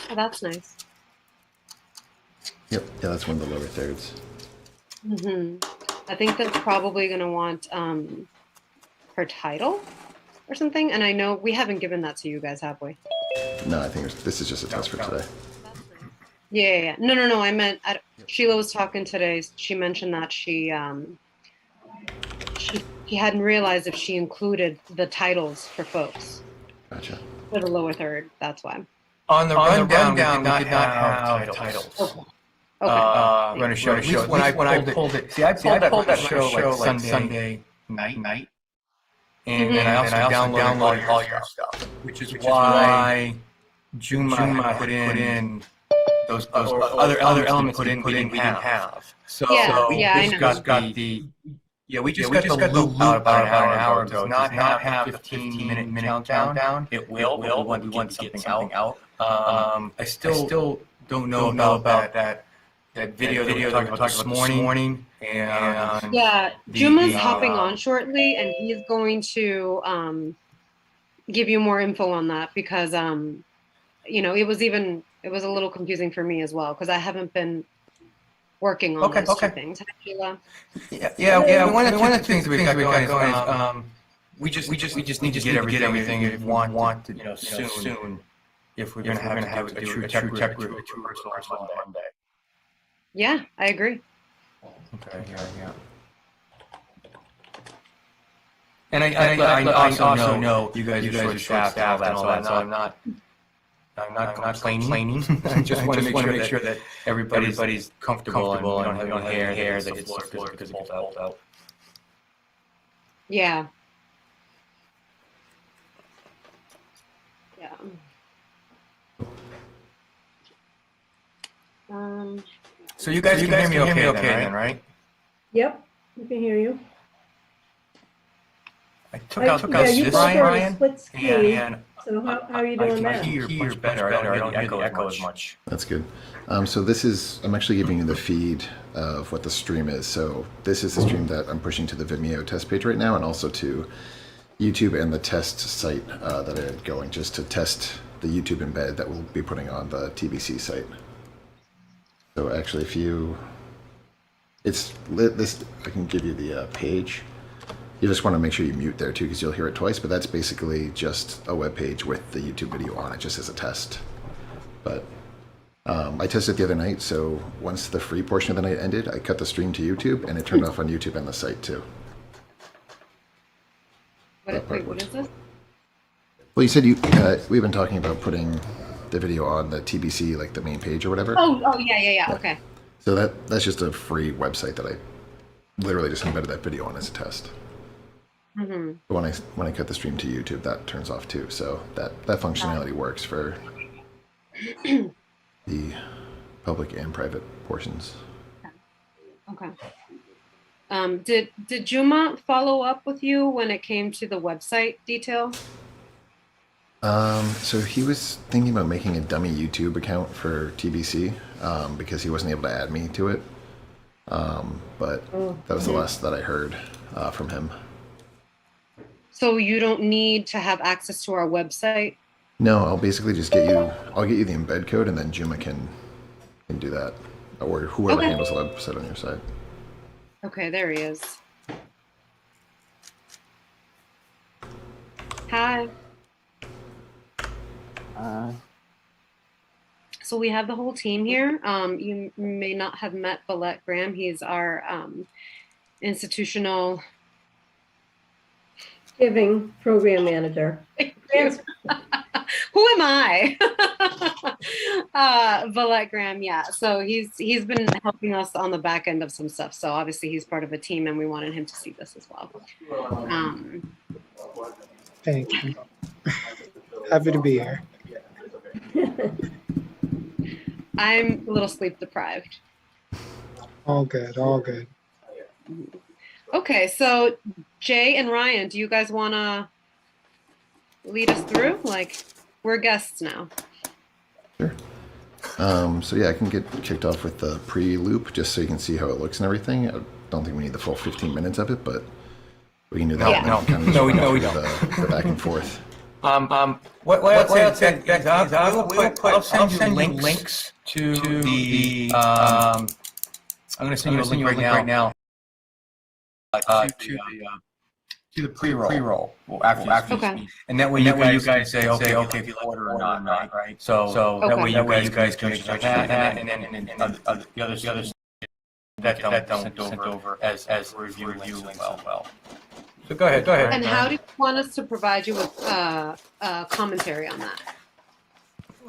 Oh, that's nice. Yep, yeah, that's one of the lower thirds. I think that's probably going to want her title or something. And I know we haven't given that to you guys, have we? No, I think this is just a test for today. Yeah. No. I meant Sheila was talking today. She mentioned that she hadn't realized if she included the titles for folks Gotcha. for the lower third. That's why. On the rundown, we did not have titles. Okay. We're going to show. At least when I pulled it. See, I pulled that show like Sunday night, and I also downloaded all your stuff, which is why Juma put in those other elements we didn't have. So we just got the loop out about an hour ago. It does not have the 15-minute countdown. It will. We want something out. I still don't know about that video that we talked about this morning. And yeah, Juma's hopping on shortly, and he's going to give you more info on that because it was a little confusing for me as well because I haven't been working on those two things. Yeah. One of the things that we've got going is we just need to get everything if we want to soon. If we're going to have a true tech group, a true personal on Monday. Yeah, I agree. Okay, yeah. And I also know you guys are short-staffed and all that, so I'm not complaining. I just want to make sure that everybody's comfortable and we don't have any hair that gets because it gets pulled out. Yeah. So you guys can hear me okay then, right? Yep, we can hear you. I took out this, Ryan, and so how are you doing I that? can hear much better. I don't hear the echo as much. That's good. So I'm actually giving you the feed of what the stream is. So this is the stream that I'm pushing to the Vimeo test page right now, and also to YouTube and the test site that I had going just to test the YouTube embed that we'll be putting on the TBC site. So actually, I can give you the page. You just want to make sure you mute there too, because you'll hear it twice. But that's basically just a web page with the YouTube video on it, just as a test. But I tested the other night, so once the free portion of the night ended, I cut the stream to YouTube, and it turned off on YouTube and the site too. What is this? Well, you said we've been talking about putting the video on the TBC, like the main page or whatever. Oh yeah. Okay. So that's just a free website that I literally just embedded that video on as a test. Mm-hmm. But when I cut the stream to YouTube, that turns off too. So that functionality works for the public and private portions. Okay. Did Juma follow up with you when it came to the website detail? So he was thinking about making a dummy YouTube account for TBC because he wasn't able to add me to it. But that was the last that I heard from him. So you don't need to have access to our website? No, I'll basically just I'll get you the embed code, and then Juma can do that, or whoever handles the website on your side. Okay, there he is. Hi. So we have the whole team here. You may not have met Balette Graham. He's our institutional Giving program manager. Who am I? Balette Graham, yeah. So he's been helping us on the back end of some stuff. So obviously he's part of a team, and we wanted him to see this as well. Thank you. Happy to be here. I'm a little sleep deprived. All good, all good. Okay, so Jay and Ryan, do you guys want to lead us through? Like, we're guests now. Sure. So yeah, I can get kicked off with the pre-loop just so you can see how it looks and everything. I don't think we need the full 15 minutes of it, but we can do that. No, we don't. The back and forth. I'll send you links to the. I'm going to send you a link right now. To the pre-roll after you speak, and that way you guys can say okay if you order or not, right? So that way you guys can make that, and then the others that sent over as review as well. So go ahead. And how do you want us to provide you with commentary on that?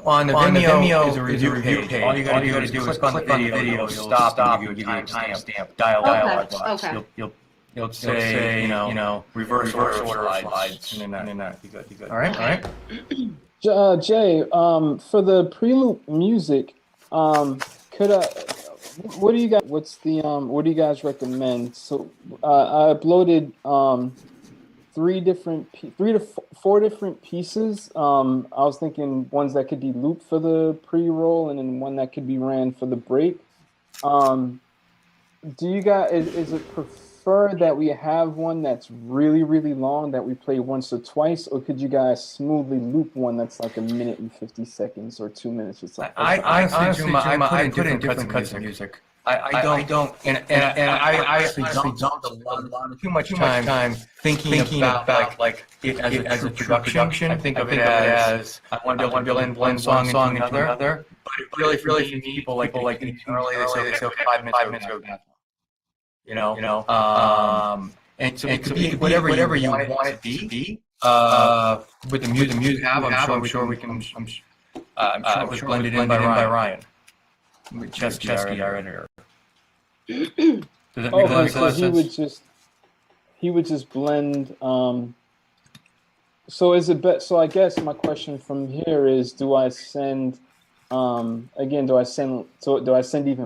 On the Vimeo is a review page. All you got to do is click on the video, stop, and give you a timestamp dialogue box. Okay. You'll say, reverse order slides, and then that be good. All right. Jay, for the pre-loop music, what do you guys? What do you guys recommend? So I uploaded 3 to 4 different pieces. I was thinking ones that could be looped for the pre-roll, and then one that could be ran for the break. Do you guys? Is it prefer that we have one that's really, really long that we play once or twice, or could you guys smoothly loop one that's like 1 minute and 50 seconds or 2 minutes or something? I honestly, I put in different cuts of music. I don't, and I actually don't too much time thinking about like it as a production. I think of it as I want to blend one song into another. But it really for me, people like early they say okay, 5 minutes go. And so it could be whatever you want it to be. With the music we have, I'm sure we can. I'm sure it was blended in by Ryan. With Chesky, our editor. Does that make sense? He would just blend. So is it so I guess my question from here is, do I send even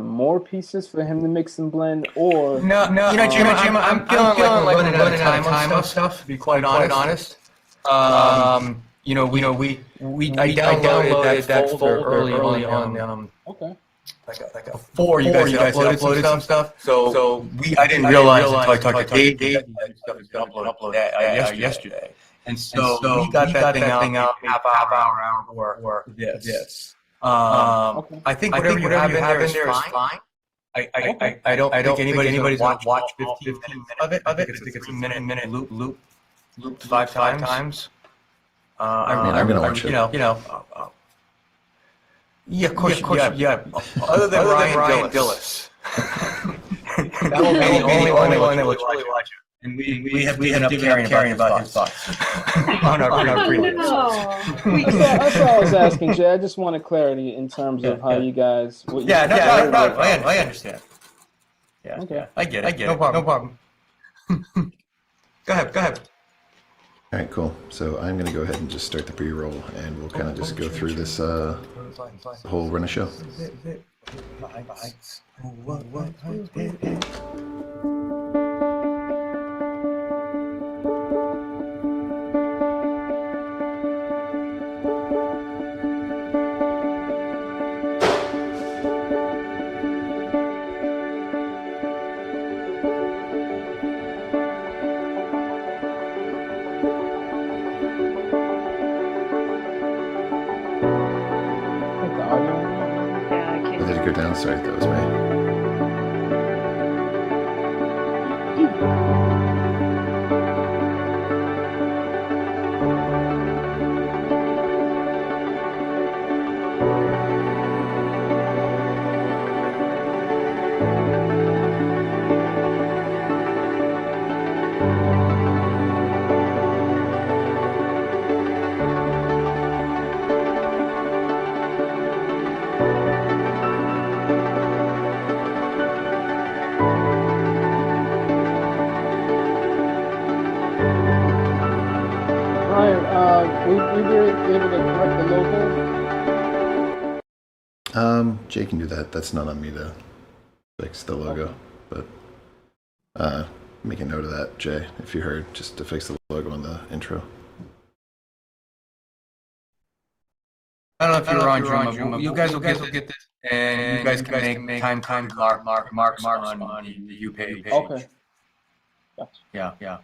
more pieces for him to mix and blend, or no? Jim, I'm feeling like running out of time on stuff. To be quite honest. I downloaded that folder early on. Okay. Before you guys uploaded some stuff. So I didn't realize until I talked to Dave that stuff was uploaded yesterday. And so we got that thing out half hour before this. Okay. I think whatever you have in there is fine. I don't think anybody's going to watch 15 minutes of it. I think it's a minute loop 5 times. I'm going to watch it. Yeah, of course. Other than Ryan Dillis. That will be the only one that will truly watch it. And we have caring about his thoughts on our pre-list. That's all I was asking, Jay. I just wanted clarity in terms of how you guys. I understand. Yeah, okay. I get it. No problem. Go ahead. All right, cool. So I'm going to go ahead and just start the pre-roll, and we'll kind of just go through this whole run of show. Go down. Sorry, that was me. We were able to correct the logo? Jay can do that. That's not on me to fix the logo, but make a note of that, Jay, if you heard, just to fix the logo on the intro. I don't know if you're on, Jim. You guys will get this, and you guys can make time marks on the U page. Okay. Gotcha. Yeah.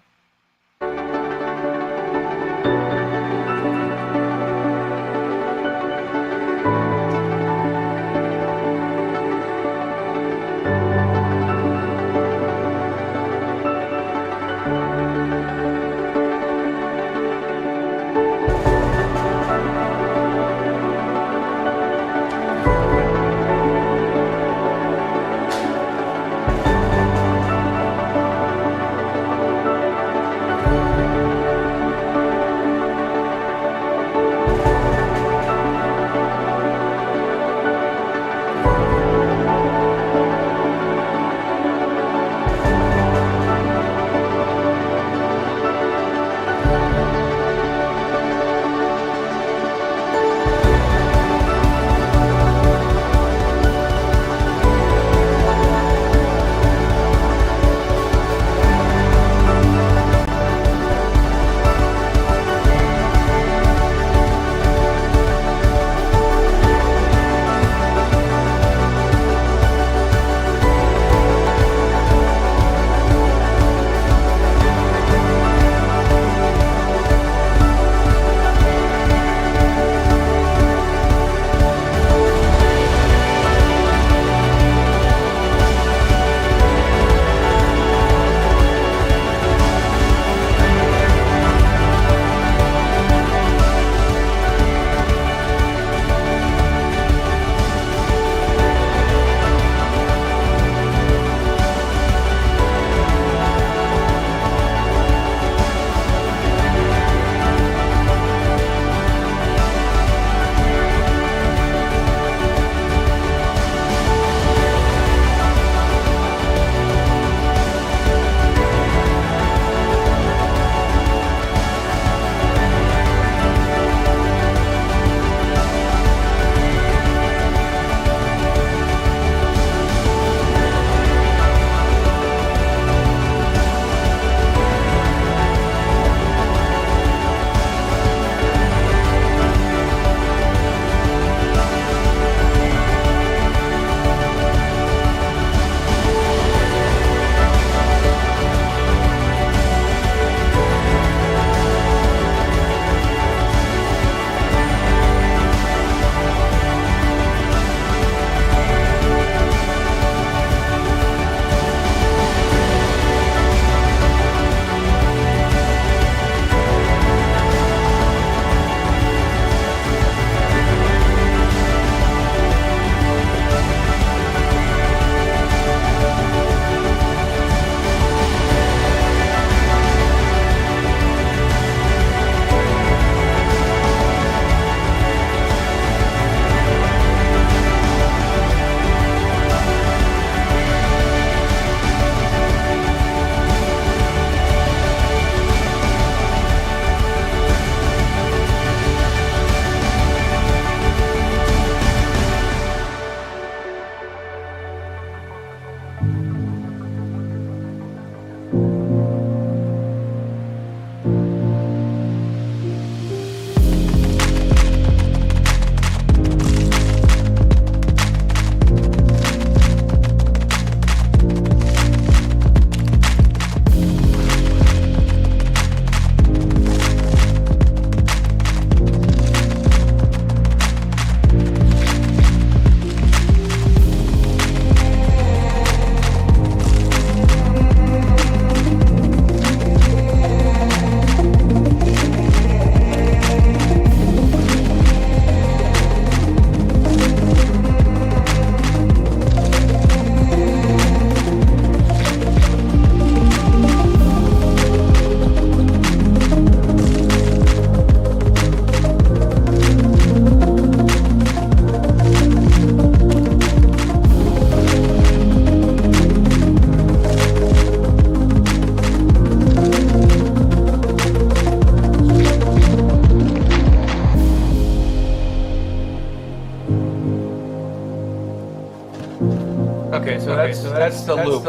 Okay, so that's the loop.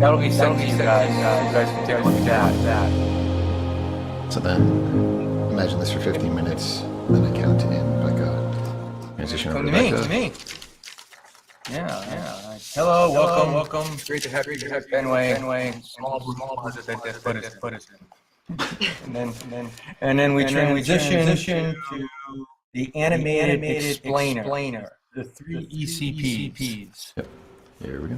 That'll be sent to you guys. You guys can take a look at that. So then, imagine this for 15 minutes, then I count in Becca. Transition over Come to to Becca. me. Yeah. Hello, welcome. Great to have you here, Benway. Small closet that put us in. And then we transition to the animated explainer, the 3 ECPs. Yep. Here we go.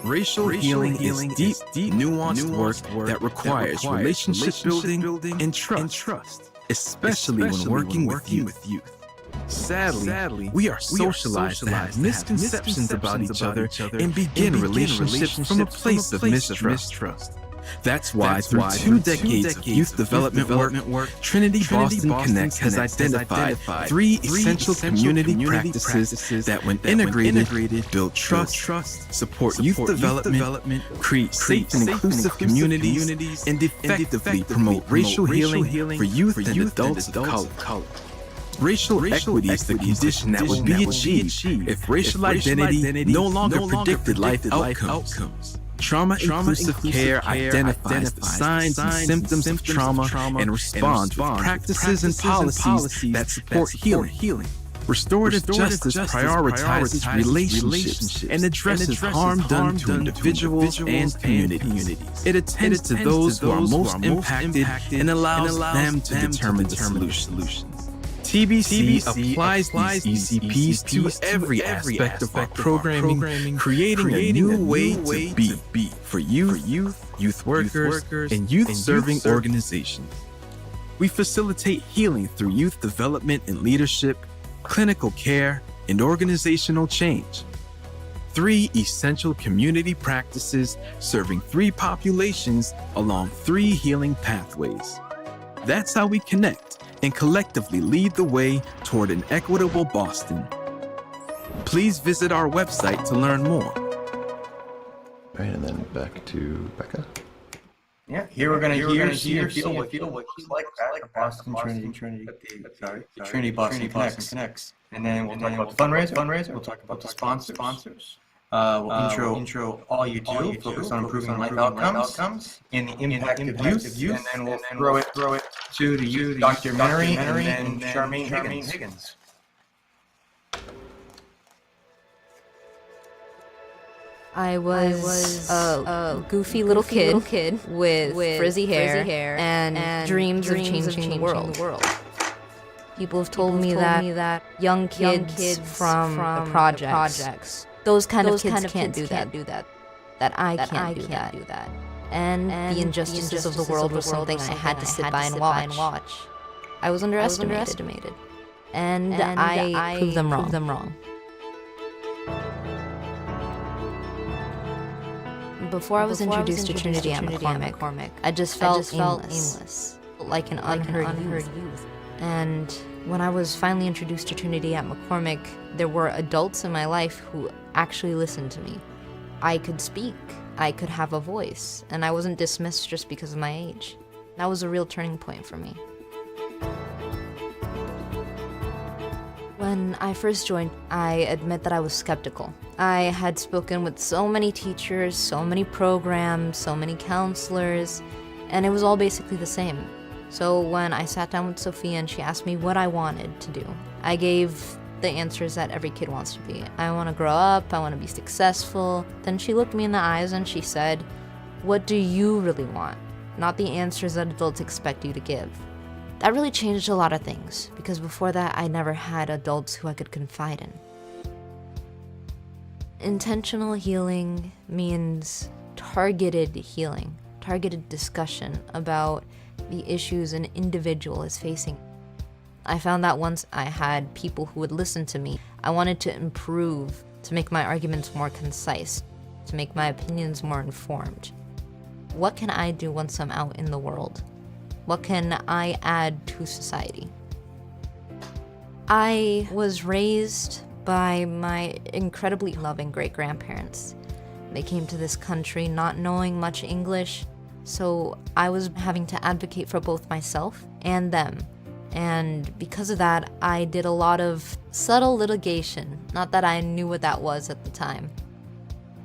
Racial healing is deep, nuanced work that requires relationship building and trust, especially when working with youth. Sadly, we are socialized to have misconceptions about each other and begin relationships from a place of mistrust. That's why through 2 decades of youth development work, Trinity Boston Connect has identified 3 essential community practices that, when integrated, build trust, support youth development, create safe and inclusive communities, and effectively promote racial healing for youth and adults of color. Racial equity is the condition that would be achieved if racial identity no longer predicted life outcomes. Trauma-inclusive care identifies the signs and symptoms of trauma and responds with practices and policies that support healing. Restorative justice prioritizes relationships and addresses harm done to individuals and communities. It attends to those who are most impacted and allows them to determine the solutions. TBC applies these ECPs to every aspect of our programming, creating a new way to be for youth workers, and youth-serving organizations. We facilitate healing through youth development and leadership, clinical care, and organizational change. 3 essential community practices serving 3 populations along 3 healing pathways. That's how we connect and collectively lead the way toward an equitable Boston. Please visit our website to learn more. All right, and then back to Becca. Yeah, here we're gonna see and feel what it's like at Boston Trinity. Trinity Boston Connects. And then we'll talk about the fundraiser. We'll talk about the sponsors. We'll intro all you do, focus on improving life outcomes and the impact of youth, and then we'll throw it to the youth documentary and then Charmaine Higgins. I was a goofy little kid with frizzy hair and dreams of changing the world. People have told me that young kids from the projects, those kind of kids can't do that. That I can't do that. And the injustices of the world was something I had to sit by and watch. I was underestimated. And I proved them wrong. Before I was introduced to Trinity at McCormick, I just felt aimless, like an unheard youth. And when I was finally introduced to Trinity at McCormick, there were adults in my life who actually listened to me. I could speak, I could have a voice, and I wasn't dismissed just because of my age. That was a real turning point for me. When I first joined, I admit that I was skeptical. I had spoken with so many teachers, so many programs, so many counselors, and it was all basically the same. So when I sat down with Sophia and she asked me what I wanted to do, I gave the answers that every kid wants to be. I want to grow up, I want to be successful. Then she looked me in the eyes and she said, "What do you really want? Not the answers that adults expect you to give." That really changed a lot of things, because before that I never had adults who I could confide in. Intentional healing means targeted healing, targeted discussion about the issues an individual is facing. I found that once I had people who would listen to me, I wanted to improve, to make my arguments more concise, to make my opinions more informed. What can I do once I'm out in the world? What can I add to society? I was raised by my incredibly loving great-grandparents. They came to this country not knowing much English, so I was having to advocate for both myself and them And because of that, I did a lot of subtle litigation. Not that I knew what that was at the time.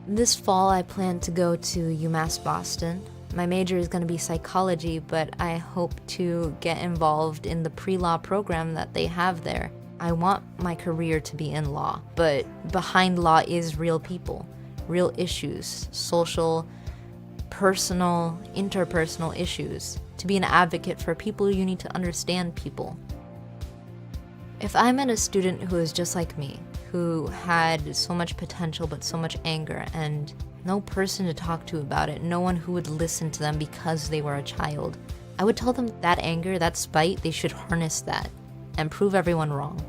This fall, I plan to go to UMass Boston. My major is going to be psychology, but I hope to get involved in the pre-law program that they have there. I want my career to be in law, but behind law is real people, real issues, social, personal, interpersonal issues. To be an advocate for people, you need to understand people. If I met a student who is just like me, who had so much potential but so much anger and no person to talk to about it, no one who would listen to them because they were a child, I would tell them that anger, that spite, they should harness that and prove everyone wrong.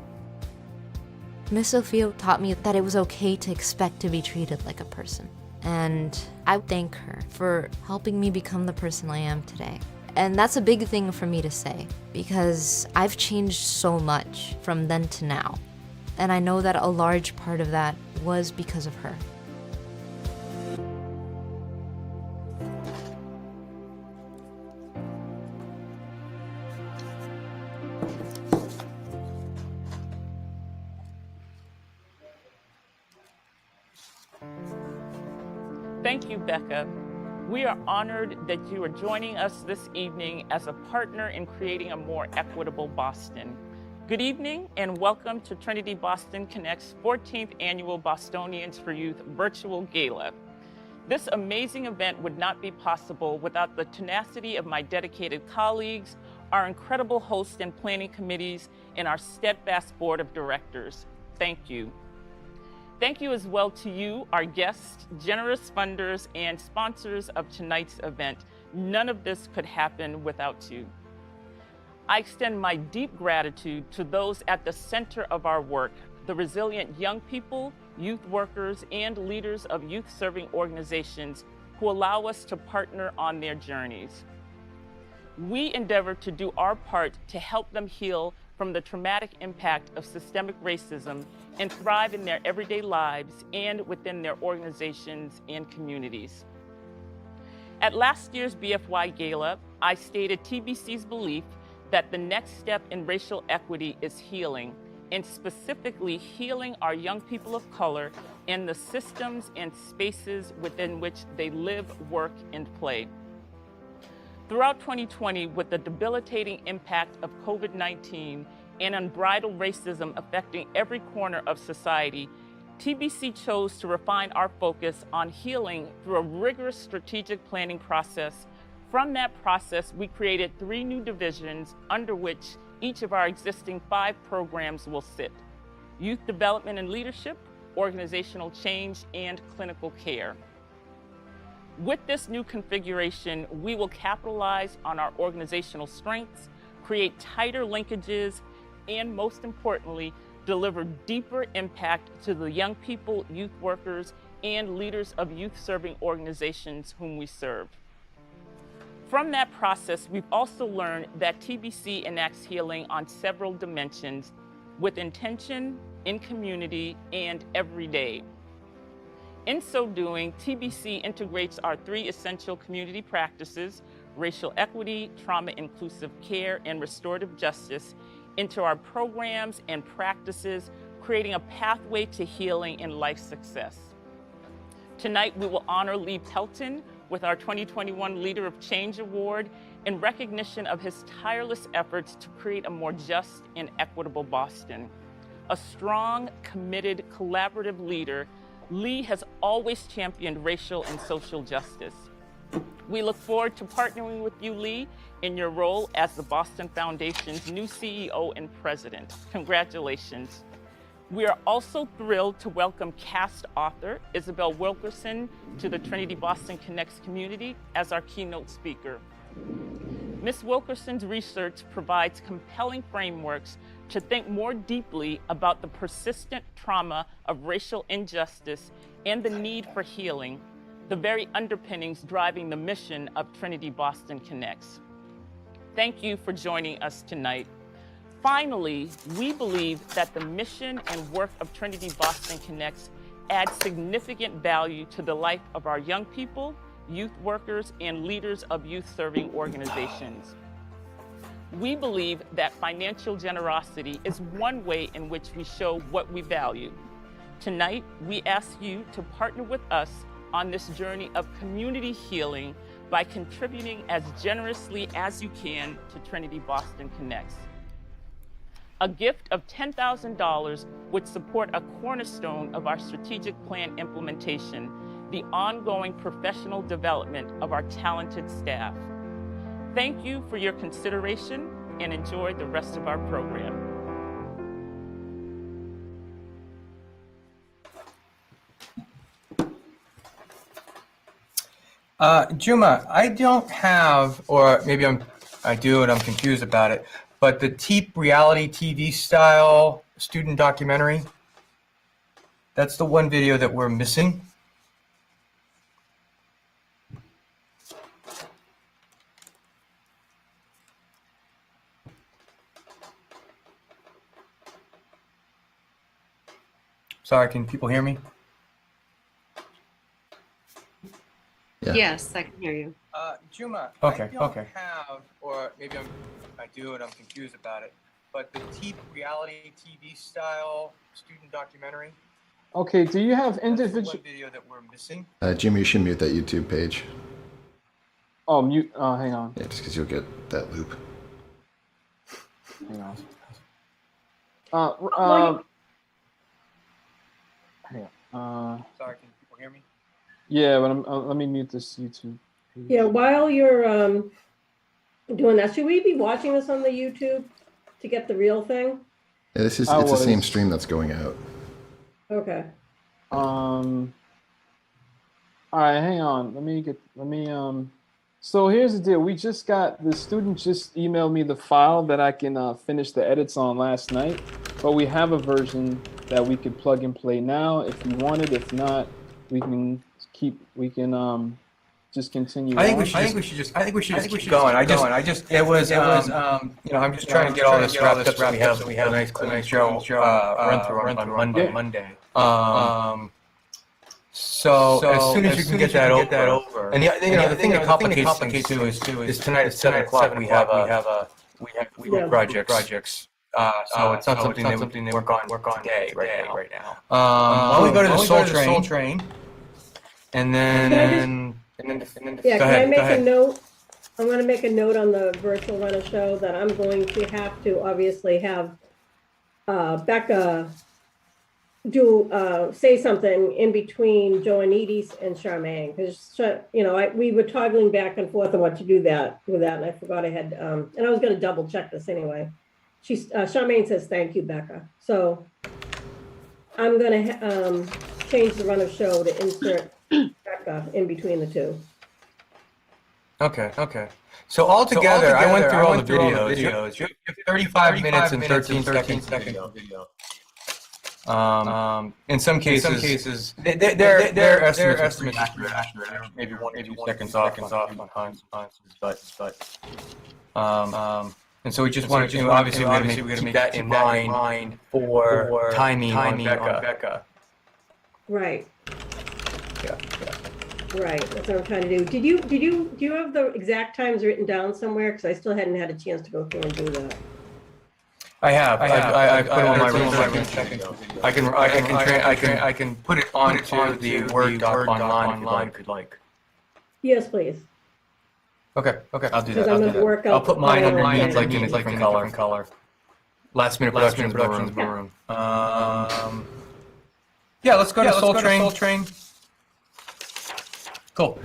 Miss Sophia taught me that it was okay to expect to be treated like a person. And I thank her for helping me become the person I am today. And that's a big thing for me to say, because I've changed so much from then to now. And I know that a large part of that was because of her. Thank you, Becca. We are honored that you are joining us this evening as a partner in creating a more equitable Boston. Good evening and welcome to Trinity Boston Connect's 14th Annual Bostonians for Youth Virtual Gala. This amazing event would not be possible without the tenacity of my dedicated colleagues, our incredible hosts and planning committees, and our steadfast board of directors. Thank you. Thank you as well to you, our guests, generous funders, and sponsors of tonight's event. None of this could happen without you. I extend my deep gratitude to those at the center of our work, the resilient young people, youth workers, and leaders of youth-serving organizations who allow us to partner on their journeys. We endeavor to do our part to help them heal from the traumatic impact of systemic racism and thrive in their everyday lives and within their organizations and communities. At last year's BFY Gala, I stated TBC's belief that the next step in racial equity is healing, and specifically healing our young people of color and the systems and spaces within which they live, work, and play. Throughout 2020, with the debilitating impact of COVID-19 and unbridled racism affecting every corner of society, TBC chose to refine our focus on healing through a rigorous strategic planning process. From that process, we created 3 new divisions under which each of our existing 5 programs will sit: youth development and leadership, organizational change, and clinical care. With this new configuration, we will capitalize on our organizational strengths, create tighter linkages, and most importantly, deliver deeper impact to the young people, youth workers, and leaders of youth-serving organizations whom we serve. From that process, we've also learned that TBC enacts healing on several dimensions, with intention, in community, and every day. In so doing, TBC integrates our 3 essential community practices, racial equity, trauma-inclusive care, and restorative justice, into our programs and practices, creating a pathway to healing and life success. Tonight, we will honor Lee Pelton with our 2021 Leader of Change Award in recognition of his tireless efforts to create a more just and equitable Boston. A strong, committed, collaborative leader, Lee has always championed racial and social justice. We look forward to partnering with you, Lee, in your role as the Boston Foundation's new CEO and president. Congratulations. We are also thrilled to welcome cast author Isabel Wilkerson to the Trinity Boston Connects community as our keynote speaker. Ms. Wilkerson's research provides compelling frameworks to think more deeply about the persistent trauma of racial injustice and the need for healing, the very underpinnings driving the mission of Trinity Boston Connects. Thank you for joining us tonight. Finally, we believe that the mission and work of Trinity Boston Connects adds significant value to the life of our young people, youth workers, and leaders of youth-serving organizations. We believe that financial generosity is one way in which we show what we value. Tonight, we ask you to partner with us on this journey of community healing by contributing as generously as you can to Trinity Boston Connects. A gift of $10,000 would support a cornerstone of our strategic plan implementation, the ongoing professional development of our talented staff. Thank you for your consideration and enjoy the rest of our program. Juma, I don't have, or maybe I do and I'm confused about it, but the TEEP reality TV style student documentary, that's the one video that we're missing. Sorry, can people hear me? Yeah. Yes, I can hear you. Juma, Okay, I don't have, or maybe I do and I'm confused about it, but the TEEP reality TV style student documentary. Okay, do you have That's the individual? one video that we're missing. Jim, you should mute that YouTube page. Oh, mute. Hang on. Yeah, just because you'll get that loop. Hang on. Hang on. Sorry, can people hear me? Yeah, but let me mute this YouTube page. Yeah, while you're doing that, should we be watching this on the YouTube to get the real thing? Yeah, it's the same stream that's going out. Okay. All right, hang on. So here's the deal. The student just emailed me the file that I can finish the edits on last night, but we have a version that we could plug and play now if you want it. If not, we can just continue. I think we should just keep going. I'm just trying to get all this wrapped up so we have a nice show run through on Monday. So as soon as you can get that over, and the thing that complicates things too is tonight at 7 o'clock we have projects. So it's not something they work on today right now. While we go to the Soul Train, and then Yeah, can I make a note? I'm going to make a note on the virtual runner show that I'm going to have to obviously have Becca say something in between Joannides and Charmaine, because we were toggling back and forth on what to do with that, and I forgot I had and I was going to double check this anyway. Charmaine says thank you, Becca. So I'm going to change the runner show to insert Becca in between the two. Okay. So altogether, I went through all the videos. You have 35 minutes and 13 seconds video. In some cases, their estimates are accurate. Maybe 1 or 2 seconds off on times, but and so we just wanted to obviously we got to keep that in mind for timing on Becca. Right. Yeah. Right, that's what I'm trying to do. Do you have the exact times written down somewhere? Because I still hadn't had a chance to go through and do that. I have. I put it on my room. I can put it onto the Word doc online if you'd like. Yes, please. Okay. I'll do that. I'll put mine underneath in a different color. Last minute productions room. Yeah, let's go to Soul Train. Cool.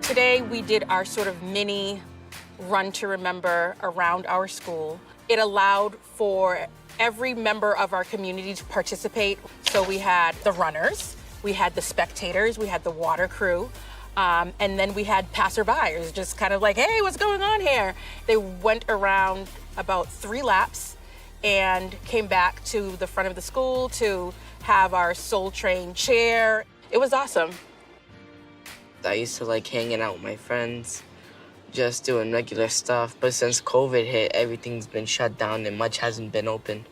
Today we did our sort of mini run to remember around our school. It allowed for every member of our community to participate. So we had the runners, we had the spectators, we had the water crew, and then we had passerbyers, just kind of like, hey, what's going on here? They went around about 3 laps and came back to the front of the school to have our Soul Train chair. It was awesome. I used to like hanging out with my friends just doing regular stuff. But since COVID hit, everything's been shut down and much hasn't been open.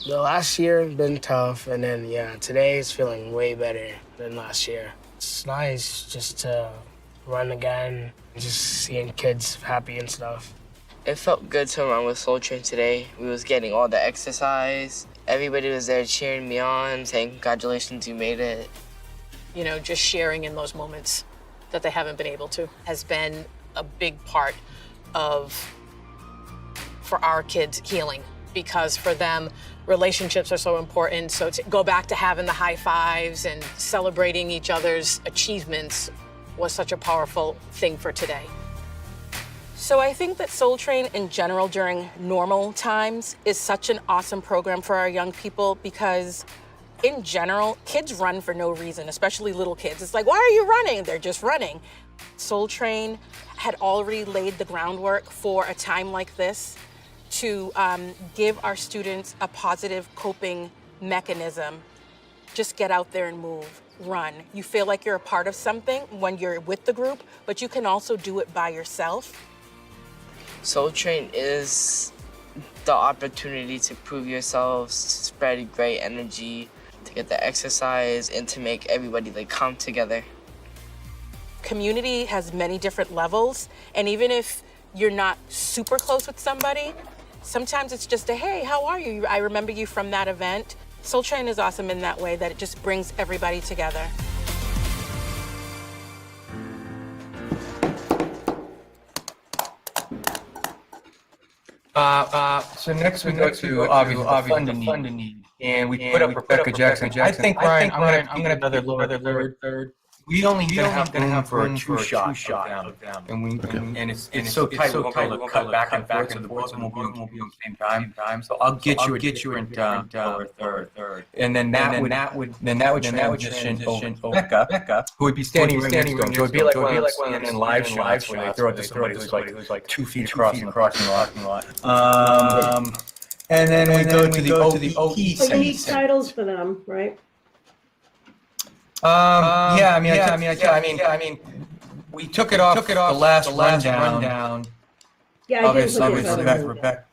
The last year has been tough, and then, today is feeling way better than last year. It's nice just to run again, just seeing kids happy and stuff. It felt good to run with Soul Train today. We was getting all the exercise. Everybody was there cheering me on, saying, congratulations, you made it. You know, just sharing in those moments that they haven't been able to has been a big part for our kids healing, because for them, relationships are so important. So to go back to having the high fives and celebrating each other's achievements was such a powerful thing for today. So I think that Soul Train in general during normal times is such an awesome program for our young people, because in general, kids run for no reason, especially little kids. It's like, why are you running? They're just running. Soul Train had already laid the groundwork for a time like this to give our students a positive coping mechanism. Just get out there and move, run. You feel like you're a part of something when you're with the group, but you can also do it by yourself. Soul Train is the opportunity to prove yourselves, to spread great energy, to get the exercise, and to make everybody come together. Community has many different levels, and even if you're not super close with somebody, sometimes it's just a, hey, how are you? I remember you from that event. Soul Train is awesome in that way, that it just brings everybody together. So next we go to obviously fund a need, and we put up Rebecca Jackson. I think Ryan, I'm gonna another third. We only gonna have room for a two shot of them, and it's so tight we'll be able to cut back and forth, so the both won't be on the same time. So I'll get you a different third, and then that would transition over Becca, who would be standing right next to him. So it'd be like one of those live shots where they throw it to somebody who's like 2 feet across the parking lot. And then we go to the OE So you need titles for them, right? I mean, we took it off the last rundown. Yeah, I did put this on. Rebecca.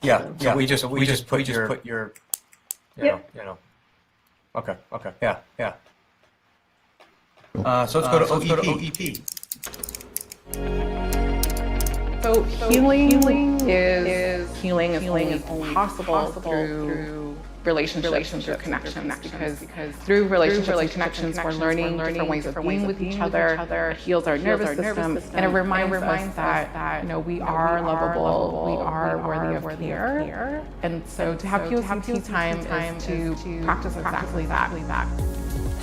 Yeah. We just put your. Okay. Yeah. So let's go to OEP. So healing is only possible through relationships and through connections, because through relationships and connections we're learning different ways of being with each other. It heals our nervous system, and it reminds us that we are lovable, we are worthy of care. And so to have POC time is to practice exactly that.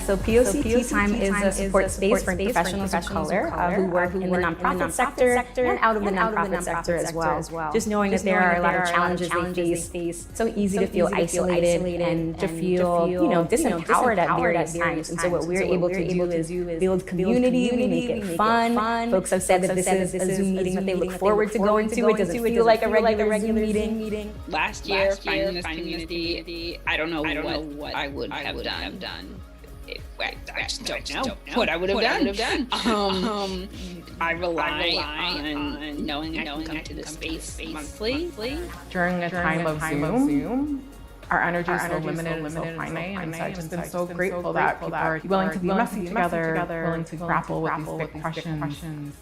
So POC Time is a support space for professionals of color who work in the nonprofit sector and out of the nonprofit sector as well. Just knowing that there are a lot of challenges they face. So easy to feel isolated and to feel, disempowered at various times. And so what we're able to do is build community, we make it fun. Folks have said that this is a Zoom meeting that they look forward to going to. It doesn't feel like a regular Zoom meeting. Last year, finding this community, I don't know what I would have done. I just don't know what I would have done. I rely on knowing I can come to this space monthly. During a time of Zoom, our energy is so limited and so finite, and so I've just been so grateful that people are willing to be messy together, willing to grapple with these big questions.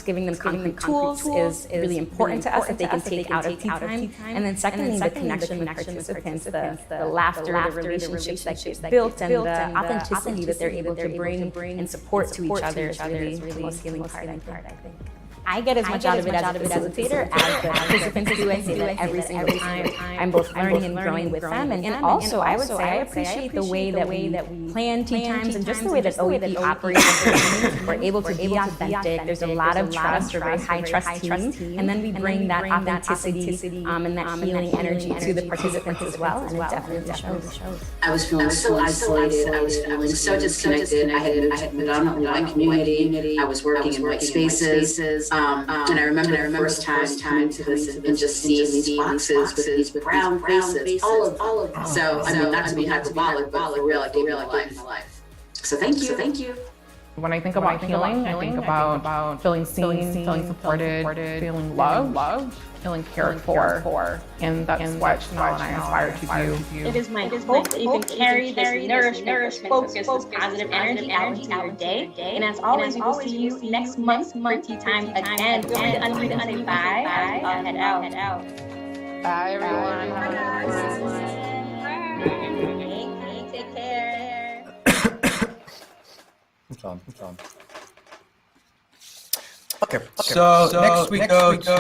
Giving them concrete tools is really important to us that they can take out of tea time. And then secondly, the connection with participants, the laughter, the relationships that get built, and the authenticity that they're able to bring and support to each other is really the most healing part, I think. I get as much out of it as a facilitator as the participants do. I say that every single time. I'm both learning and growing with them. And also, I would say I appreciate the way that we plan tea times and just the way that OEP operates. We're able to be authentic. There's a lot of trust, or very high trust team. And then we bring that authenticity and that healing energy to the participants as well. And it definitely shows. I was feeling so isolated. I was feeling so disconnected. I had moved on in my community. I was working in white spaces. And I remember the first time coming to this and just seeing these boxes with these brown faces, all of them. So, I mean, not to be hyperbolic, but for real, I gave me life. So thank you. When I think about healing, I think about feeling seen, feeling supported, feeling loved, feeling cared for. And that's what Chanel and I aspire to do. It is my hope that you can carry this nourishment, this focus, this positive energy out into your day. And as always, we will see you next month for tea time again. Feel free to unmute and say bye as we all head out. Bye, everyone. Bye. Take care. It's on. Okay. So next we go to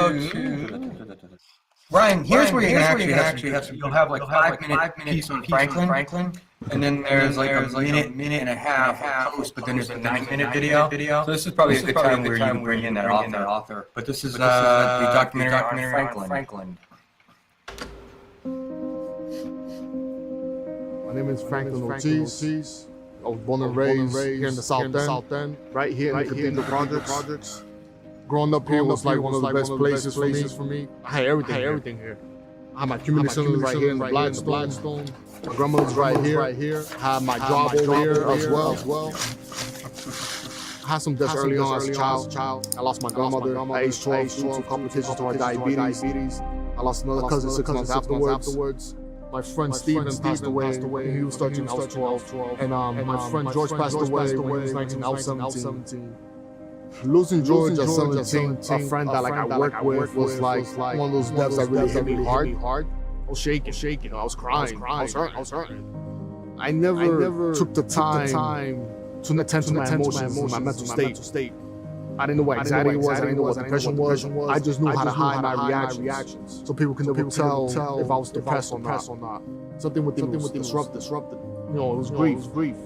Ryan. Here's where you can actually have some. You'll have like 5-minute piece on Franklin, and then there's like a minute and a half post, but then there's a 9-minute video. So this is probably a good time where you bring in that author. But this is the documentary on Franklin. My name is Franklin Ortiz. I was born and raised here in the South End, right here in the Cathedral Projects. Growing up here was like one of the best places for me. I had everything here. I had my community center right here in the Blackstone. My grandmother's right here. I had my job over here as well. I had some deaths early on as a child. I lost my grandmother at age 12 due to complications to her diabetes. I lost another cousin 6 months afterwards. My friend Steven passed away when he was 13, I was 12. And my friend George passed away when he was 19, I was 17. Losing George at 17, a friend that like I worked with was like one of those deaths that really hit me hard. I was shaking, I was crying, I was hurting. I never took the time to attend to my emotions, my mental state. I didn't know what anxiety was, I didn't know what depression was. I just knew how to hide my reactions. So people can never tell if I was depressed or not. Something within me was disrupted. You know, it was grief.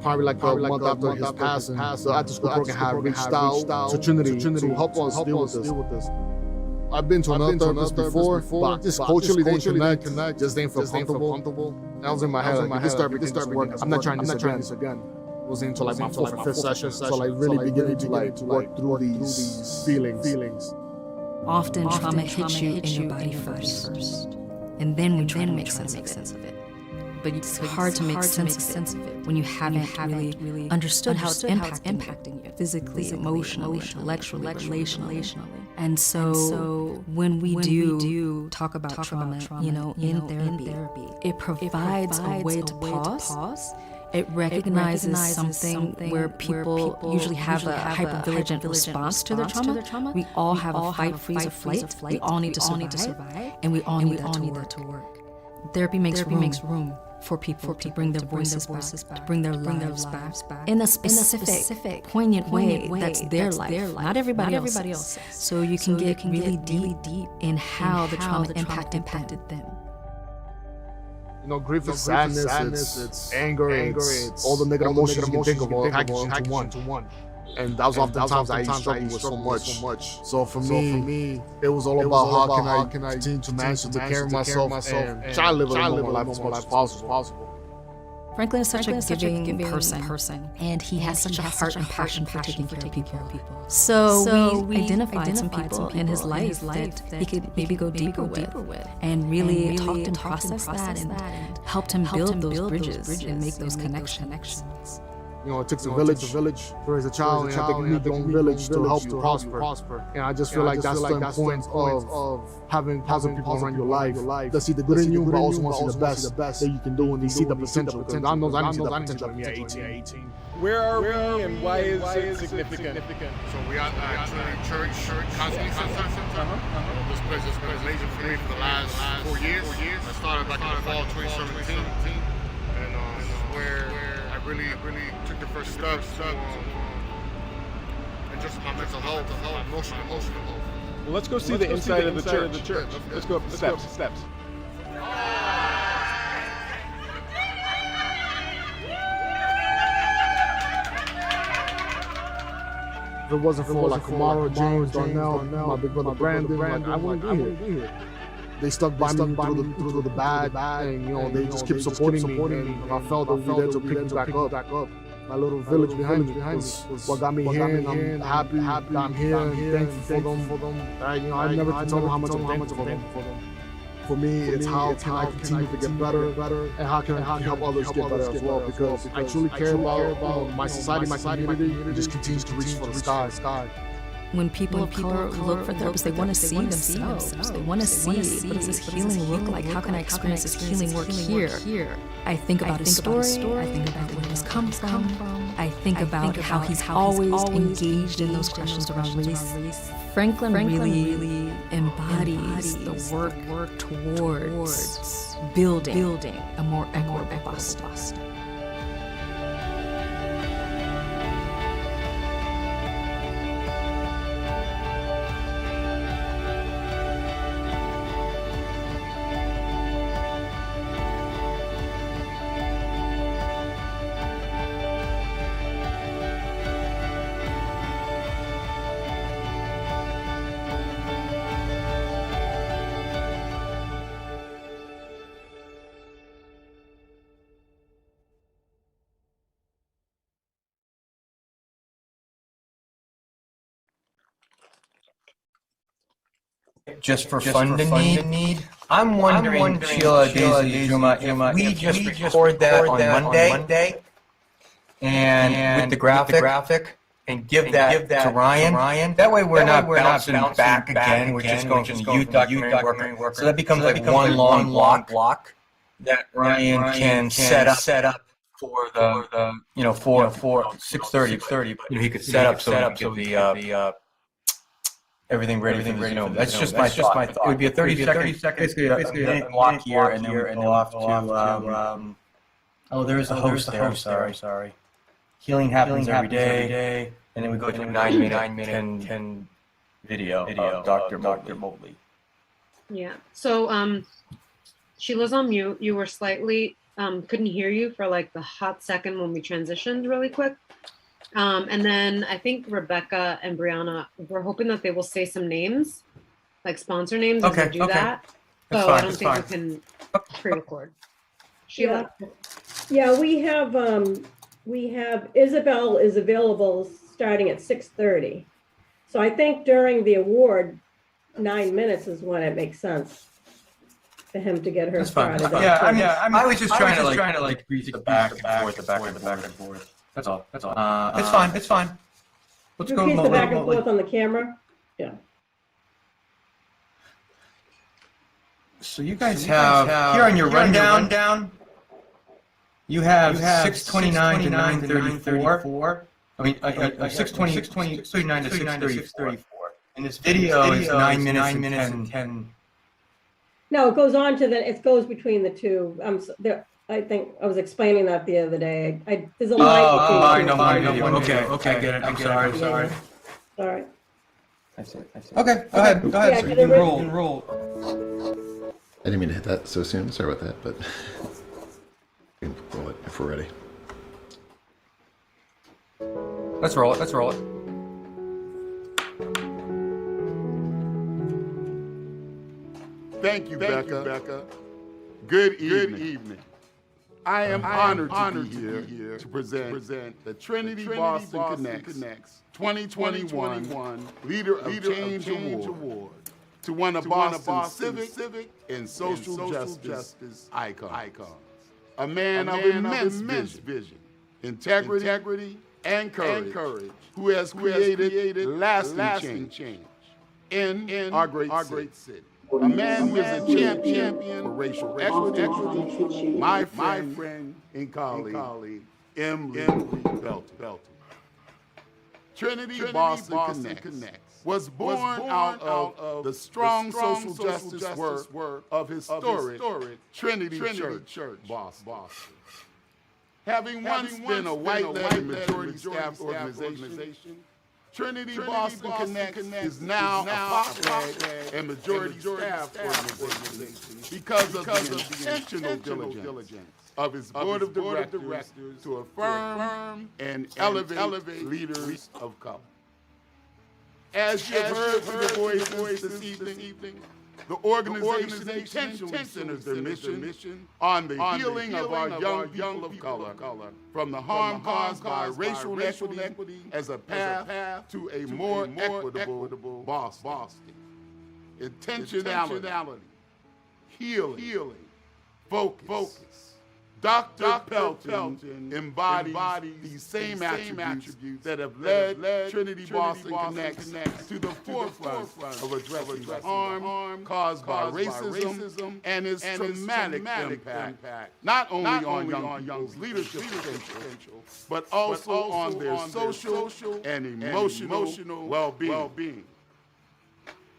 Probably like a month after his passing, the after-school program had reached out to Trinity to help us deal with this. I've been to another therapist before, but just culturally didn't connect, just didn't feel comfortable. That was in my head, like, this therapy work. I'm not trying this again. It was into like my 4th or 5th session, so like really beginning to like work through these feelings. Often trauma hits you in your body first, and then we try to make sense of it. But it's hard to make sense of it when you haven't really understood how it's impacting you physically, emotionally, intellectually, relationally. And so when we do talk about trauma, you know, in therapy, it provides a way to pause. It recognizes something where people usually have a hypervigilant response to their trauma. We all have a fight, freeze, or flight. We all need to survive, and we all need that to work. Therapy makes room for people to bring their voices back, to bring their lives back in a specific, poignant way that's their life, not everybody else. So you can get really deep in how the trauma impacted them. You know, grief is sadness, it's anger, it's all the negative emotions you can think of, all packaged into one. And that was oftentimes I struggled with so much. So for me, it was all about how can I continue to manage to take care of myself and try to live a normal life as much as possible. Franklin is such a giving person, and he has such a heart and passion for taking care of people. So we identified some people in his life that he could maybe go deeper with, and really talked and processed that, and helped him build those bridges and make those connections. You know, it takes a village to raise a child, and I think you need your own village to help you prosper. And I just feel like that's the importance of having positive people around your life that see the good in you, but also want to see the best that you can do, and they see the potential. Because I know I see the potential in me at 18. Where are we, and why is it significant? So we are at Trinity Church Counseling Center. This place has been amazing for me for the last 4 years. I started back in the fall of 2017, and where I really took the first steps to just my mental health, emotional health. Well, let's go see the inside of the church. Let's go up the steps. If it wasn't for like Kamara, James, Darnell, my big brother Brandon, like, I wouldn't be here. They stuck by me through the bad, and you know they just kept supporting me. And I felt that we there to pick me back up. My little village behind me was what got me here, and I'm happy that I'm here and thankful for them. You know, I never can tell them how much I'm thankful for them. For me, it's how can I continue to get better, and how can I help others get better as well, because I truly care about my society, my community, and just continue to reach for the sky. When people of color look for therapists, they want to see themselves. They want to see, what does this healing look like? How can I experience this healing work here? I think about his story. I think about where he's come from. I think about how he's always engaged in those questions around race. Franklin really embodies the work towards building a more equitable Boston. Just for fun to need. I'm wondering, Sheila, Daisy, Juma, if we just record that on Monday, and with the graphic, and give that to Ryan. That way we're not bouncing back again. We're just going from the youth documentary worker. So that becomes like one long block that Ryan can set up for the for 6:30. He could set up so the everything ready for the Zoom. That's just my thought. It would be a 30-second, basically a minute block here, and then we go off to, there's a host there, I'm sorry. Healing happens every day, and then we go to a 9-minute video of Dr. Mobley. Yeah, so Sheila's on mute. You were slightly, couldn't hear you for like the hot second when we transitioned really quick. And then I think Rebecca and Brianna, we're hoping that they will say some names, like sponsor names, as they do that. So I don't think we can pre-record. Sheila? Yeah, we have Isabel is available starting at 6:30. So I think during the award, 9 minutes is when it makes sense for him to get her started. Yeah, I was just trying to like breathe the back and forth. That's all. It's fine. Let's go. Piece the back and forth on the camera. Yeah. So you guys have here on your rundown. You have 6:29 to 9:34. I mean, 6:29 to 6:34. And this video is 9 minutes and 10. No, it goes on to it goes between the two. I think I was explaining that the other day. There's a line between the two. Okay, I get it. I'm sorry. All right. I see. Okay, go ahead. Yeah, So you can roll. I didn't mean to hit that so soon. Sorry about that, but we can roll it if we're ready. Let's roll it. Thank you, Becca. Good evening. I am honored to be here to present the Trinity Boston Connects 2021 Leader of Change Award to one of Boston's civic and social justice icons. A man of immense vision, integrity, and courage, who has created lasting change in our great city. A man who is a champion for racial equity, my friend and colleague, Emily Belton. Trinity Boston Connects was born out of the strong social justice work of historic Trinity Church, Boston. Having once been a white-led majority staff organization, Trinity Boston Connects is now a pop-led and majority staff organization because of the intentional diligence of its board of directors to affirm and elevate leaders of color. As you have heard from the voices this evening, the organization intentionally centers their mission on the healing of our young people of color from the harm caused by racial inequity as a path to a more equitable Boston. Intentionality, healing, focus. Dr. Pelton embodies these same attributes that have led Trinity Boston Connects to the forefront of addressing the harm caused by racism and its traumatic impact, not only on young people's leadership potential, but also on their social and emotional well-being.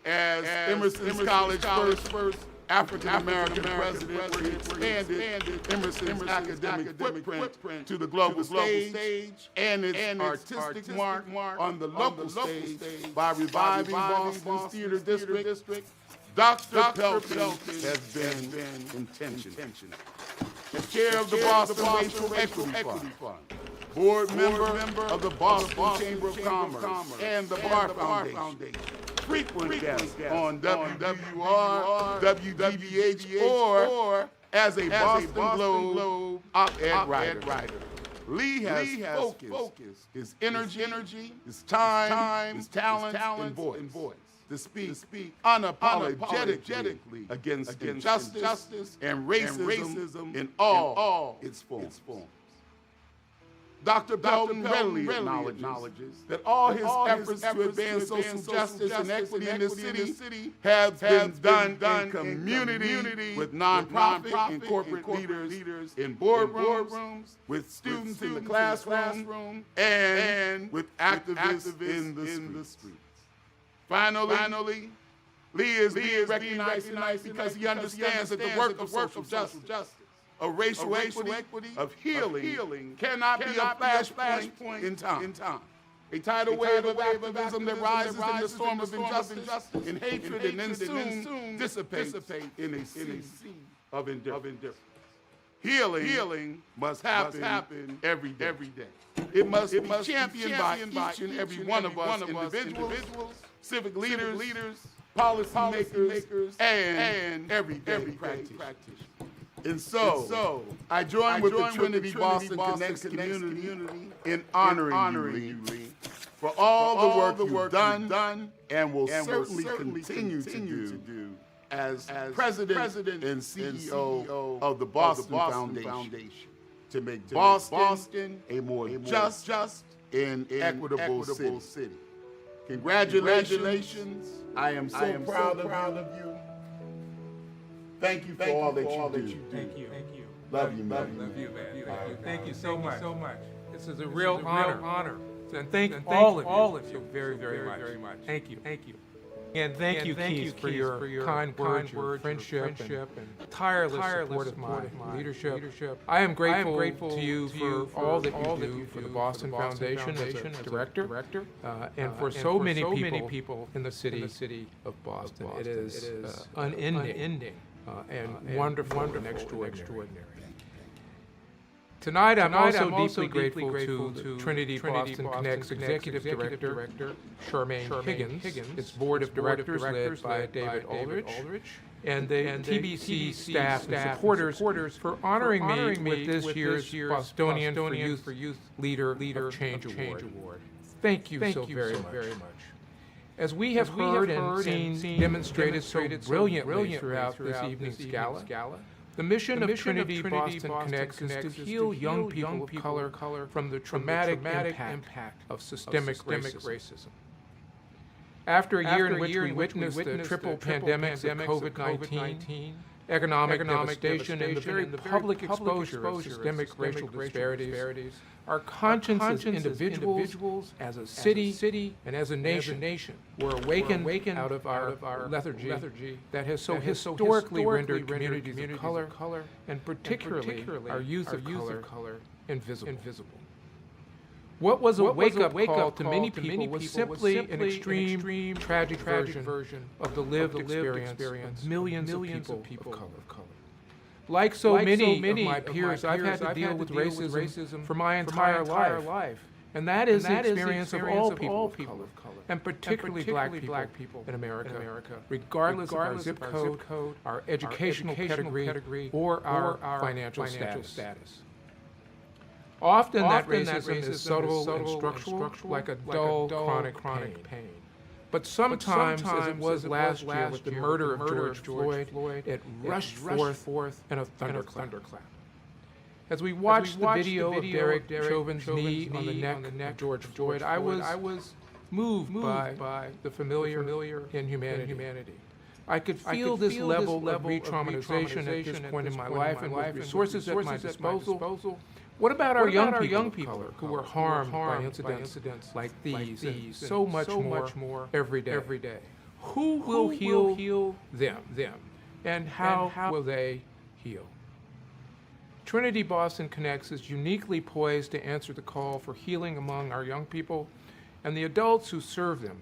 As Emerson's College first African-American president, where he expanded Emerson's academic footprint to the global stage and its artistic mark on the local stage by reviving Boston's theater district. Dr. Pelton has been intentional. As chair of the Boston Racial Equity Fund, board member of the Boston Chamber of Commerce and the Bar Foundation, frequent guest on WWR, WDBH, or as a Boston Globe op-ed writer. Lee has focused his energy, his time, his talent, and voice to speak unapologetically against injustice and racism in all its forms. Dr. Pelton readily acknowledges that all his efforts to advance social justice and equity in this city have been done in community with nonprofit and corporate leaders in boardrooms, with students in the classroom, and with activists in the streets. Finally, Lee is being recognized tonight because he understands that the work of social justice, of racial equity, of healing, cannot be a flashpoint in time. A tidal wave of activism that rises in the storm of injustice and hatred and then soon dissipates in a sea of indifference. Healing must happen every day. It must be championed by each and every one of us, individuals, civic leaders, policymakers, and everyday practitioners. And so, I join with the Trinity Boston Connects community in honoring you, Lee, for all the work you've done and will certainly continue to do as President and CEO of the Boston Foundation to make Boston a more just and equitable city. Congratulations. I am so proud of you. Thank you for all that you do. Thank you. Love you, man. Love you, man. Thank you so much. This is a real honor. And thank all of you very much. Thank you. And thank you, Keith, for your kind words, your friendship, and tireless support of my leadership. I am grateful to you for all that you do for the Boston Foundation as a director, and for so many people in the city of Boston. It is unending and wonderful and extraordinary. Tonight, I'm also deeply grateful to Trinity Boston Connect's Executive Director, Charmaine Higgins, its Board of Directors led by David Aldrich, and the TBC staff and supporters for honoring me with this year's Bostonian for Youth Leader of Change Award. Thank you so very much. As we have heard and seen demonstrated so brilliantly throughout this evening's gala, the mission of Trinity Boston Connects is to heal young people of color from the traumatic impact of systemic racism. After a year in which we witnessed the triple pandemics of COVID-19, economic devastation, and the very public exposure of systemic racial disparities, our conscience as individuals, as a city, and as a nation were awakened out of our lethargy that has so historically rendered communities of color, and particularly our youth of color, invisible. What was a wake-up call to many people was simply an extreme, tragic version of the lived experience of millions of people of color. Like so many of my peers, I've had to deal with racism for my entire life. And that is the experience of all people of color, and particularly black people in America, regardless of our zip code, our educational pedigree, or our financial status. Often that racism is subtle and structural, like a dull, chronic pain. But sometimes, as it was last year with the murder of George Floyd, it rushed forth in a thunderclap. As we watched the video of Derek Chauvin's knee on the neck of George Floyd, I was moved by the familiar inhumanity. I could feel this level of re-traumatization at this point in my life, and with resources at my disposal, what about our young people who were harmed by incidents like these and so much more every day? Who will heal them? And how will they heal? Trinity Boston Connects is uniquely poised to answer the call for healing among our young people and the adults who serve them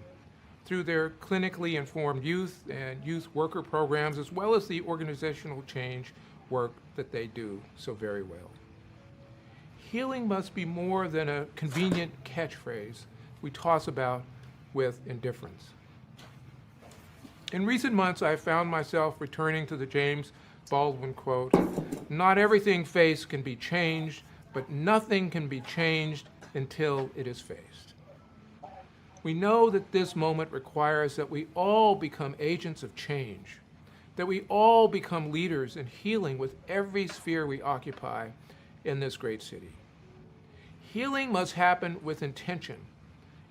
through their clinically informed youth and youth worker programs, as well as the organizational change work that they do so very well. Healing must be more than a convenient catchphrase we toss about with indifference. In recent months, I found myself returning to the James Baldwin quote, "Not everything faced can be changed, but nothing can be changed until it is faced." We know that this moment requires that we all become agents of change, that we all become leaders in healing with every sphere we occupy in this great city. Healing must happen with intention,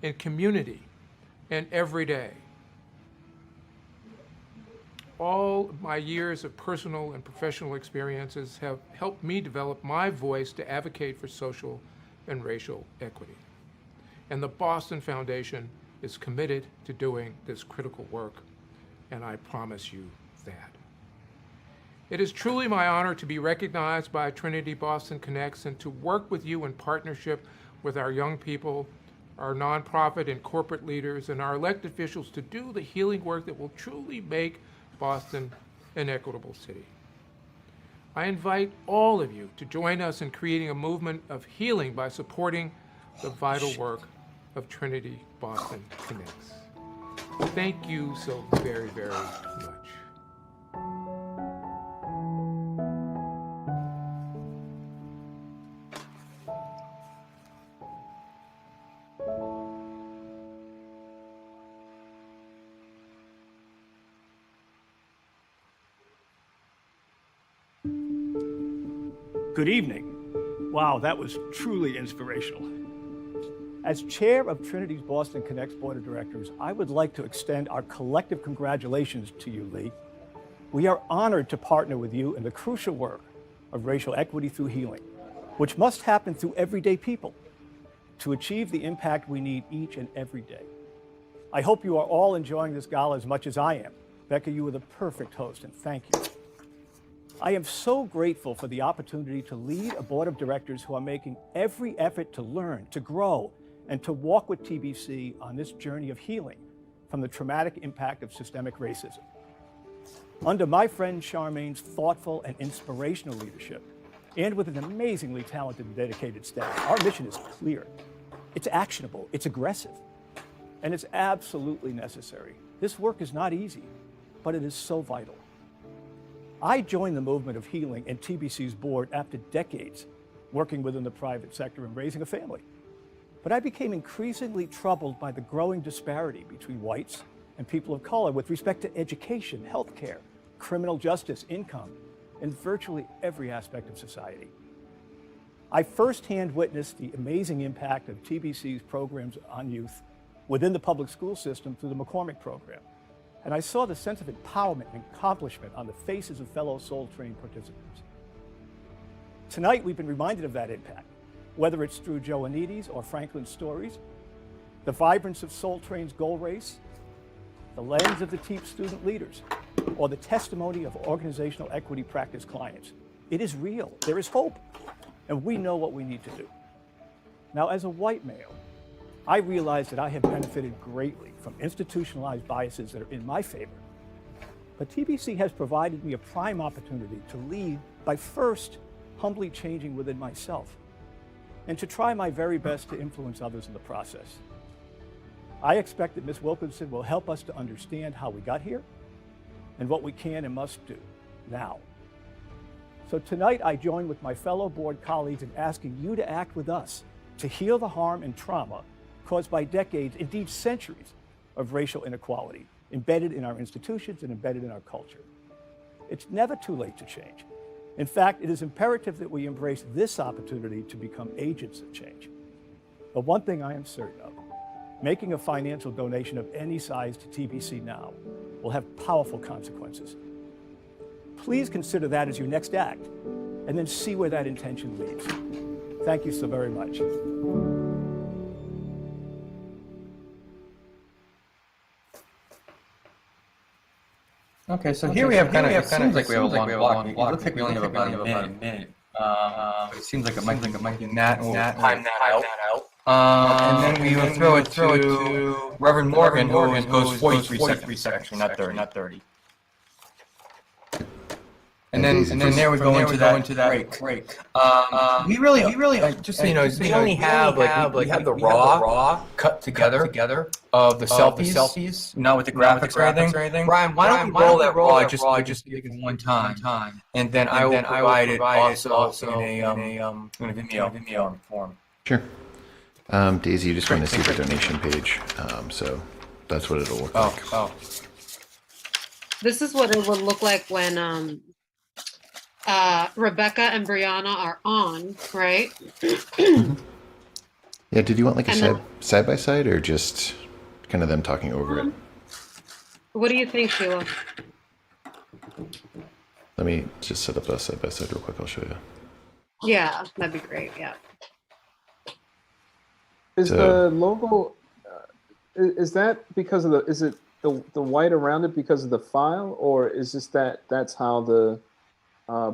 in community, and every day. All my years of personal and professional experiences have helped me develop my voice to advocate for social and racial equity. And the Boston Foundation is committed to doing this critical work, and I promise you that. It is truly my honor to be recognized by Trinity Boston Connects and to work with you in partnership with our young people, our nonprofit and corporate leaders, and our elected officials to do the healing work that will truly make Boston an equitable city. I invite all of you to join us in creating a movement of healing by supporting the vital work of Trinity Boston Connects. Thank you so very, very much. Good evening. Wow, that was truly inspirational. As chair of Trinity's Boston Connects Board of Directors, I would like to extend our collective congratulations to you, Lee. We are honored to partner with you in the crucial work of racial equity through healing, which must happen through everyday people to achieve the impact we need each and every day. I hope you are all enjoying this gala as much as I am. Becca, you were the perfect host, and thank you. I am so grateful for the opportunity to lead a board of directors who are making every effort to learn, to grow, and to walk with TBC on this journey of healing from the traumatic impact of systemic racism. Under my friend Charmaine's thoughtful and inspirational leadership, and with an amazingly talented and dedicated staff, our mission is clear. It's actionable, it's aggressive, and it's absolutely necessary. This work is not easy, but it is so vital. I joined the movement of healing and TBC's board after decades working within the private sector and raising a family. But I became increasingly troubled by the growing disparity between whites and people of color with respect to education, healthcare, criminal justice, income, and virtually every aspect of society. I firsthand witnessed the amazing impact of TBC's programs on youth within the public school system through the McCormick program. And I saw the sense of empowerment and accomplishment on the faces of fellow Soul Train participants. Tonight, we've been reminded of that impact, whether it's through Joanides or Franklin's stories, the vibrance of Soul Train's goal race, the lens of the TEEP student leaders, or the testimony of organizational equity practice clients. It is real, there is hope, and we know what we need to do. Now, as a white male, I realize that I have benefited greatly from institutionalized biases that are in my favor. But TBC has provided me a prime opportunity to lead by first humbly changing within myself and to try my very best to influence others in the process. I expect that Ms. Wilkinson will help us to understand how we got here and what we can and must do now. So tonight I join with my fellow board colleagues in asking you to act with us to heal the harm and trauma caused by decades, indeed centuries, of racial inequality embedded in our institutions and embedded in our culture. It's never too late to change. In fact, it is imperative that we embrace this opportunity to become agents of change. But one thing I am certain of, making a financial donation of any size to TBC now will have powerful consequences. Please consider that as your next act, and then see where that intention leads. Thank you so very much. Okay, so here we have kind of, it seems like we have a long block. It looks like we only have about a minute. It seems like it might be that, and we'll time that out. And then we will throw it to Reverend Morgan, who goes 43 seconds, not 30. And then there we go into that break. We really, just so you know, we only have we have the raw cut together of the selfies, not with the graphics or anything. Brian, why don't we roll that raw just one time, and then I will provide it also in a Vimeo form. Sure. Daisy, you just want to see the donation page, so that's what it'll look like. Oh. This is what it would look like when Rebecca and Brianna are on, right? Yeah, did you want like a side by side or just kind of them talking over it? What do you think, Sheila? Let me just set up a side by side real quick. I'll show you. Yeah, that'd be great. Yeah. Is the logo? Is that because of the? Is it the white around it because of the file, or is this that's how the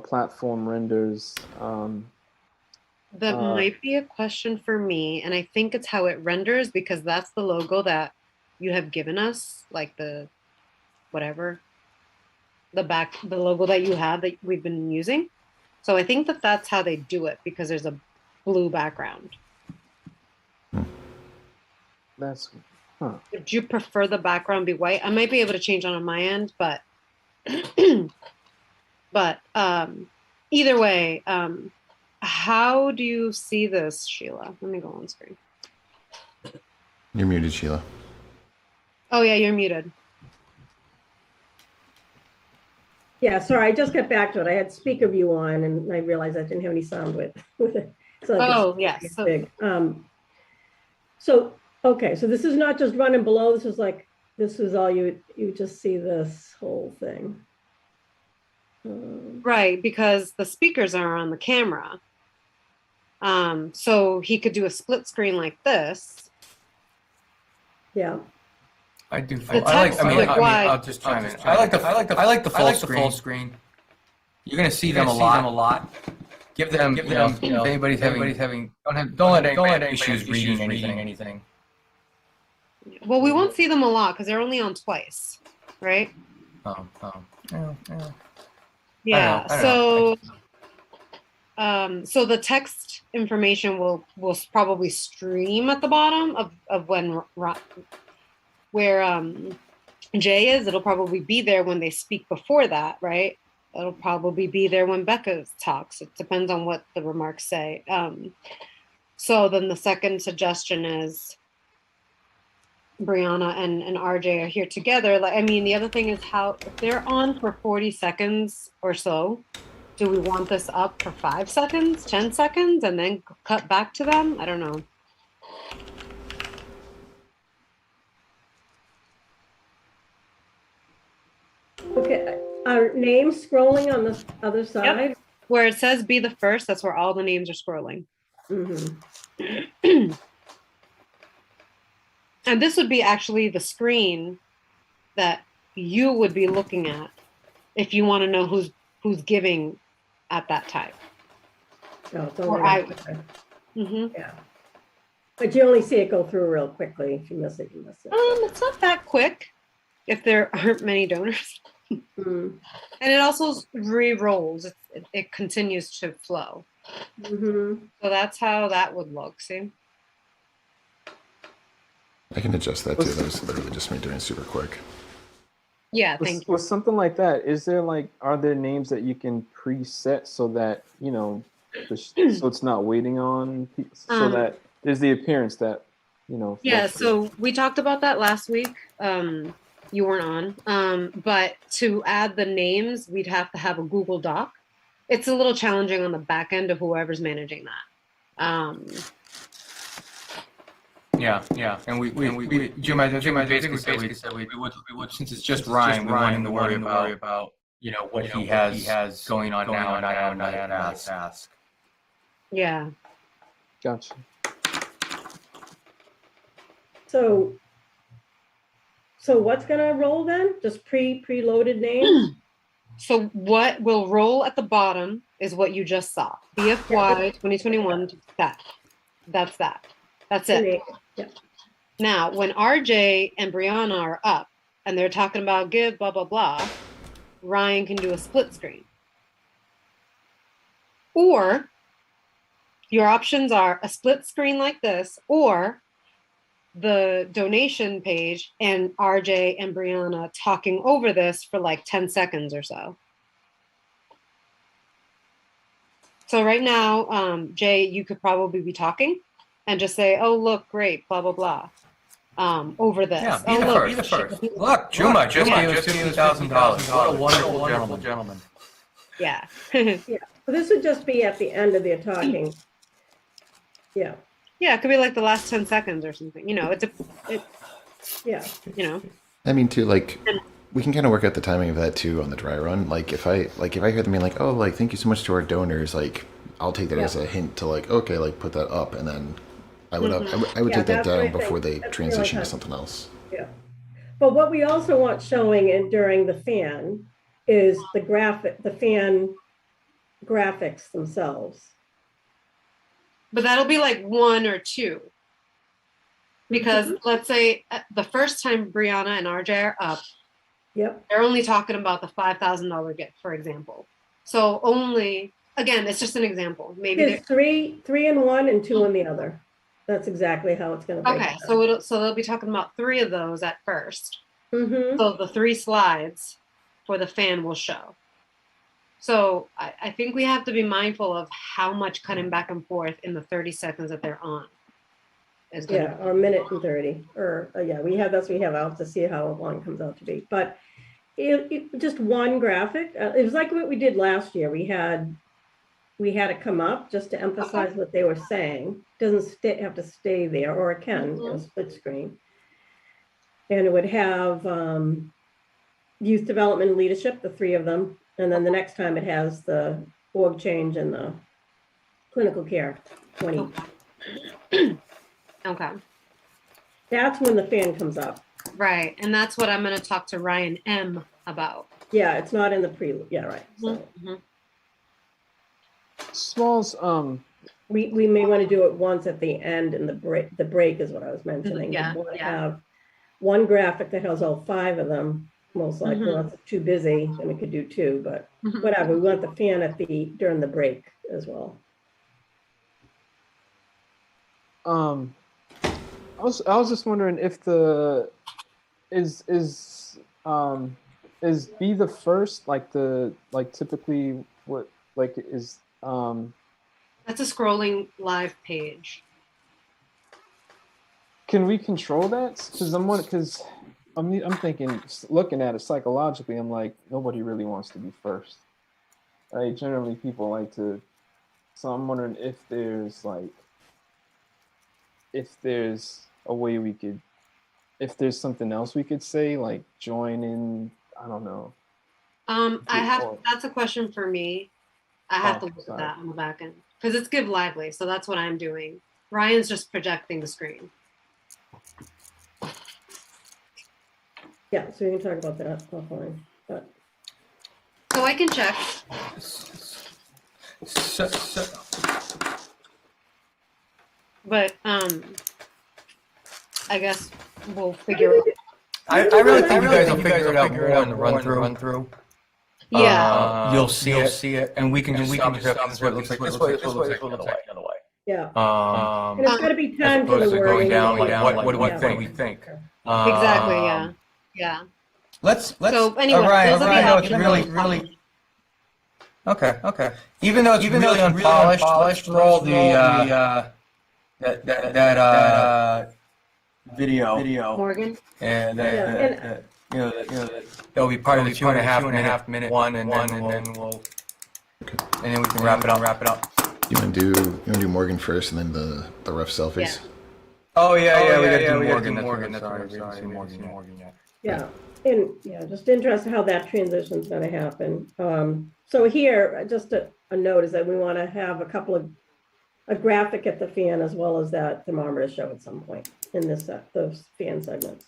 platform renders? That might be a question for me, and I think it's how it renders because that's the logo that you have given us, like the whatever, the logo that you have that we've been using. So I think that's how they do it because there's a blue background. That's. Would you prefer the background be white? I might be able to change on my end, but either way, how do you see this, Sheila? Let me go on screen. You're muted, Sheila. Oh yeah, you're muted. Yeah, sorry, I just got back to it. I had speaker view on and I realized I didn't have any sound with it. So yes. So big. Okay, so this is not just running below. This is all you just see this whole thing. Right, because the speakers are on the camera. So he could do a split screen like this. Yeah. I do. I'll just chime in. I like the full screen. You're gonna see them a lot. Give them, if anybody's having, don't let anybody have issues reading anything. Well, we won't see them a lot because they're only on twice, right? Yeah. So the text information will probably stream at the bottom of where Jay is. It'll probably be there when they speak before that, right? It'll probably be there when Becca talks. It depends on what the remarks say. So then the second suggestion is Brianna and RJ are here together. The other thing is if they're on for 40 seconds or so, do we want this up for 5 seconds, 10 seconds, and then cut back to them? I don't know. Okay, are names scrolling on the other side? Yep. Where it says be the first, that's where all the names are scrolling. Mm-hmm. And this would be actually the screen that you would be looking at if you want to know who's giving at that time. Yeah. But you only see it go through real quickly. If you miss it, you miss it. It's not that quick if there aren't many donors. And it also re-rolls. It continues to flow. So that's how that would look. See? I can adjust that too. That was literally just me doing it super quick. Yeah, thank you. With something like that, are there names that you can preset so that, so it's not waiting on people, so that there's the appearance that Yeah, so we talked about that last week. You weren't on. But to add the names, we'd have to have a Google Doc. It's a little challenging on the back end of whoever's managing that. Yeah, and Jim basically said we would since it's just Ryan, we want him to worry about what he has going on now and not ask. Yeah. Gotcha. So what's gonna roll then? Just preloaded names? So what will roll at the bottom is what you just saw. BFY 2021, that's that. That's it. Yeah. Now, when RJ and Brianna are up and they're talking about give, blah, blah, blah, Ryan can do a split screen. Or your options are a split screen like this, or the donation page and RJ and Brianna talking over this for like 10 seconds or so. So right now, Jay, you could probably be talking and just say, oh, look, great, blah, blah, blah, over this. Yeah, be the first. Look, Juma just gave us $50,000. What a wonderful gentleman. Yeah. Yeah. So this would just be at the end of their talking. Yeah. Yeah, it could be like the last 10 seconds or something. Yeah. I mean, too, like, we can kind of work out the timing of that too on the dry run. Like, if I hear them being like, oh, like, thank you so much to our donors, like, I'll take that as a hint to like, okay, like, put that up, and then I would take that down before they transition to something else. Yeah. But what we also want showing during the fan is the fan graphics themselves. But that'll be like one or two. Because let's say the first time Brianna and RJ are up, they're only talking about the $5,000 gift, for example. So again, it's just an example. Maybe there's three in one and two in the other. That's exactly how it's going to be. Okay, so they'll be talking about three of those at first. So the 3 slides for the fan will show. So I think we have to be mindful of how much cutting back and forth in the 30 seconds that they're on. Or a minute and 30. Or we have I'll have to see how long it comes out to be. But it just one graphic. It was like what we did last year. We had it come up just to emphasize what they were saying. It doesn't have to stay there, or it can, split screen. And it would have youth development and leadership, the 3 of them. And then the next time it has the org change and the clinical care 20. Okay. That's when the fan comes up. Right. And that's what I'm going to talk to Ryan M about. Yeah, it's not in the prelude. Yeah, right. So. Smalls, we may want to do it once at the end, and the break is what I was mentioning. Yeah. We want to have one graphic that has all 5 of them. Most likely, if it's too busy, then we could do 2, but whatever. We want the fan during the break as well. I was just wondering if is be the first like typically what like is That's a scrolling live page. Can we control that? Because I'm thinking, looking at it psychologically, I'm like, nobody really wants to be first. Like, generally people like to, so I'm wondering if there's a way if there's something else we could say, like join in, I don't know. That's a question for me. I have to look at that on the back end. Because it's Give Lively, so that's what I'm doing. Ryan's just projecting the screen. Yeah, so we can talk about that offline. But. So I can check. But I guess we'll figure it out. I really think you guys will figure it out more on the run through. Yeah. You'll see it, and we can just this way it looks like this way, this way, the other way. Yeah. And it's got to be time for the going wording. down. What do we think? Exactly. Yeah. Let's. So anyway, Orion, it's really. Okay. Even though it's really unpolished, let's roll the video, Morgan. and that'll be part of the 2.5 minute one, and then we can wrap it up. You want to do Morgan first, and then the rough selfies. Yeah. Oh yeah, we got to do Morgan. That's right. We haven't seen Morgan yet. Yeah, and just interested how that transition is going to happen. So here, just a note is that we want to have a graphic at the fan as well as that thermometer show at some point in this those fan segments.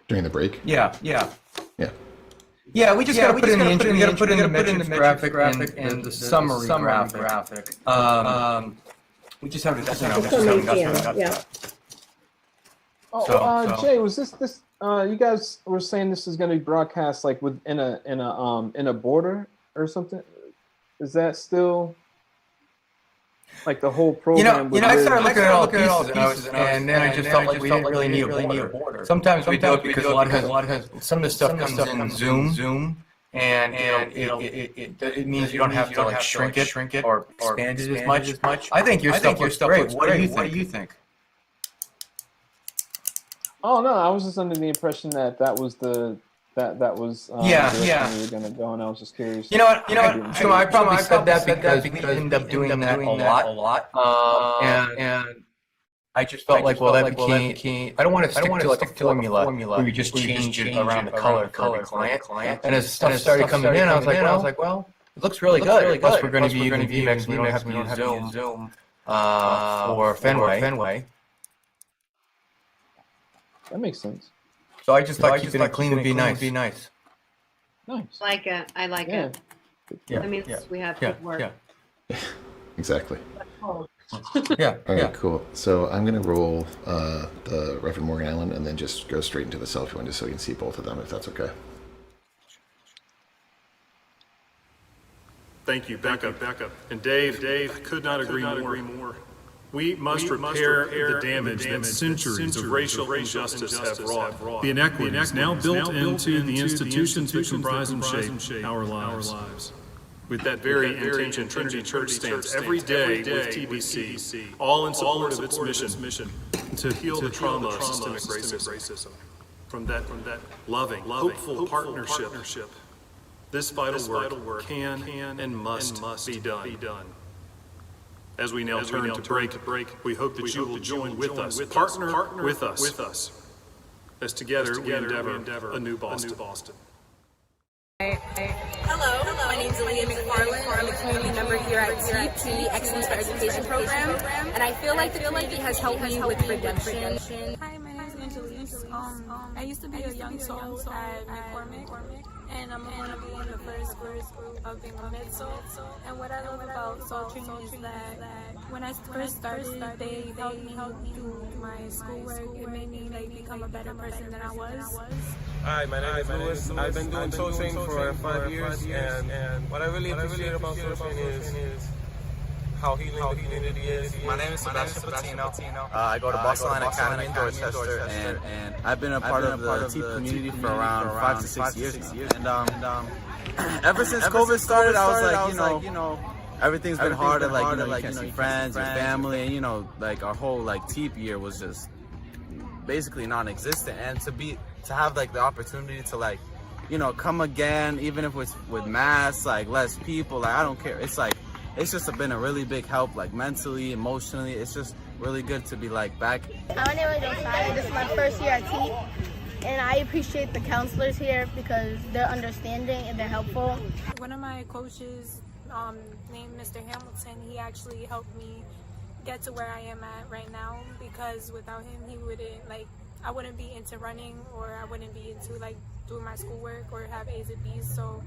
During the break. Yeah. We just got to put in the intro. We got to put in the metrics graphic and the summary graphic. We just have to. Jay, was this? You guys were saying this is going to be broadcast like in a border or something. Is that still like the whole program? I started looking at all pieces, and then I just felt like we didn't really need a border. Sometimes we do it because a lot of some of the stuff comes in Zoom. And it means you don't have to like shrink it or expand it as much. I think your stuff looks great. What do you think? Oh no, I was just under the impression that was the direction we were gonna go, and I was just curious. You know what? I probably said that because we end up doing that a lot. And I just felt like, well, that became. I don't want to stick to like a formula where you just change it around the color for the client. And as stuff started coming in, I was like, well, it looks really good. Plus, we're going to be using VMix. We don't have to use Zoom for Fenway. That makes sense. So I just thought keeping it clean would be nice. Nice. Like it. I like it. Yeah. I mean, we have good work. Yeah. Exactly. Yeah. All right, cool. So I'm going to roll the Reverend Morgan Allen and then just go straight into the selfie one just so you can see both of them, if that's okay. Thank you. Back up. And Dave, I could not agree more. We must repair the damage that centuries of racial injustice have wrought. The inequities now built into the institutions that comprise and shape our lives. With that very intention, Trinity Church stands every day with TBC, all in support of its mission to heal the trauma of systemic racism. From that loving, hopeful partnership, this vital work can and must be done. As we now turn to break, we hope that you will join with us, partner with us, as together we endeavor a new Boston. Hello, my name is Aaliyah McFarland. I'm a community member here at TBC Excellence for Education Program, and I feel like the community has helped me with redemption. Hi, my name is Angelise. I used to be a young soul at McCormick, and I'm going to be in the first group of being a mid-soul. And what I love about Soul Training is that when I first started, they helped me do my schoolwork. It made me become a better person than I was. Hi, my name is Louis. I've been doing Soul Training for 5 years, and what I really appreciate about Soul Training is how healing the community is. My name is Sebastian Patino. I go to Boston Line Academy in Dorchester, and I've been a part of the TEEP community for around 5 to 6 years now. And ever since COVID started, I was like, you know, everything's been hard, and you can't see friends, your family, and our whole TEEP year was just basically non-existent. And to have the opportunity to come again, even if it's with masks, less people, I don't care. It's just been a really big help, mentally, emotionally. It's just really good to be back. My name is Josiah. This is my first year at TEEP, and I appreciate the counselors here because they're understanding and they're helpful. One of my coaches, named Mr. Hamilton, he actually helped me get to where I am at right now, because without him, he wouldn't I wouldn't be into running, or I wouldn't be into doing my schoolwork or have A's and B's. So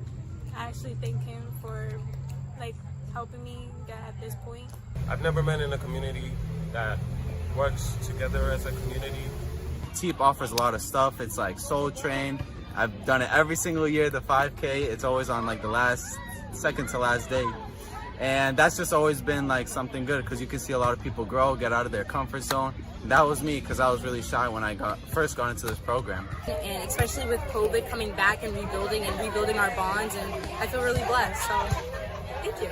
I actually thank him for helping me get at this point. I've never been in a community that works together as a community. TEEP offers a lot of stuff. It's Soul Train. I've done it every single year, the 5K. It's always on the second to last day. And that's just always been something good, because you can see a lot of people grow, get out of their comfort zone. And that was me, because I was really shy when I first got into this program. And especially with COVID coming back and rebuilding our bonds, and I feel really blessed. So thank you.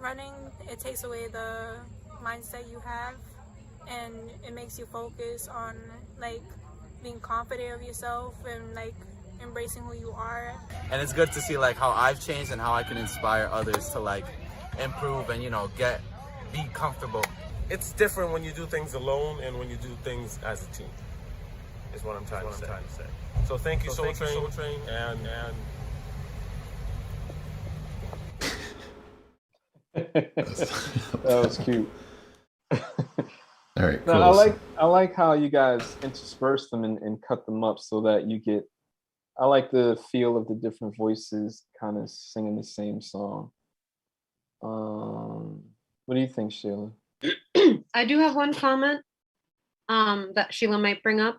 Running, it takes away the mindset you have and it makes you focus on like being confident of yourself and like embracing who you are. And it's good to see like how I've changed and how I can inspire others to like improve and, you know, be comfortable. It's different when you do things alone and when you do things as a team, is what I'm trying to say. So thank you, Soul Train, and That was cute. All right, No, cool. I like how you guys intersperse them and cut them up so that you get. I like the feel of the different voices kind of singing the same song. What do you think, Sheila? I do have one comment that Sheila might bring up.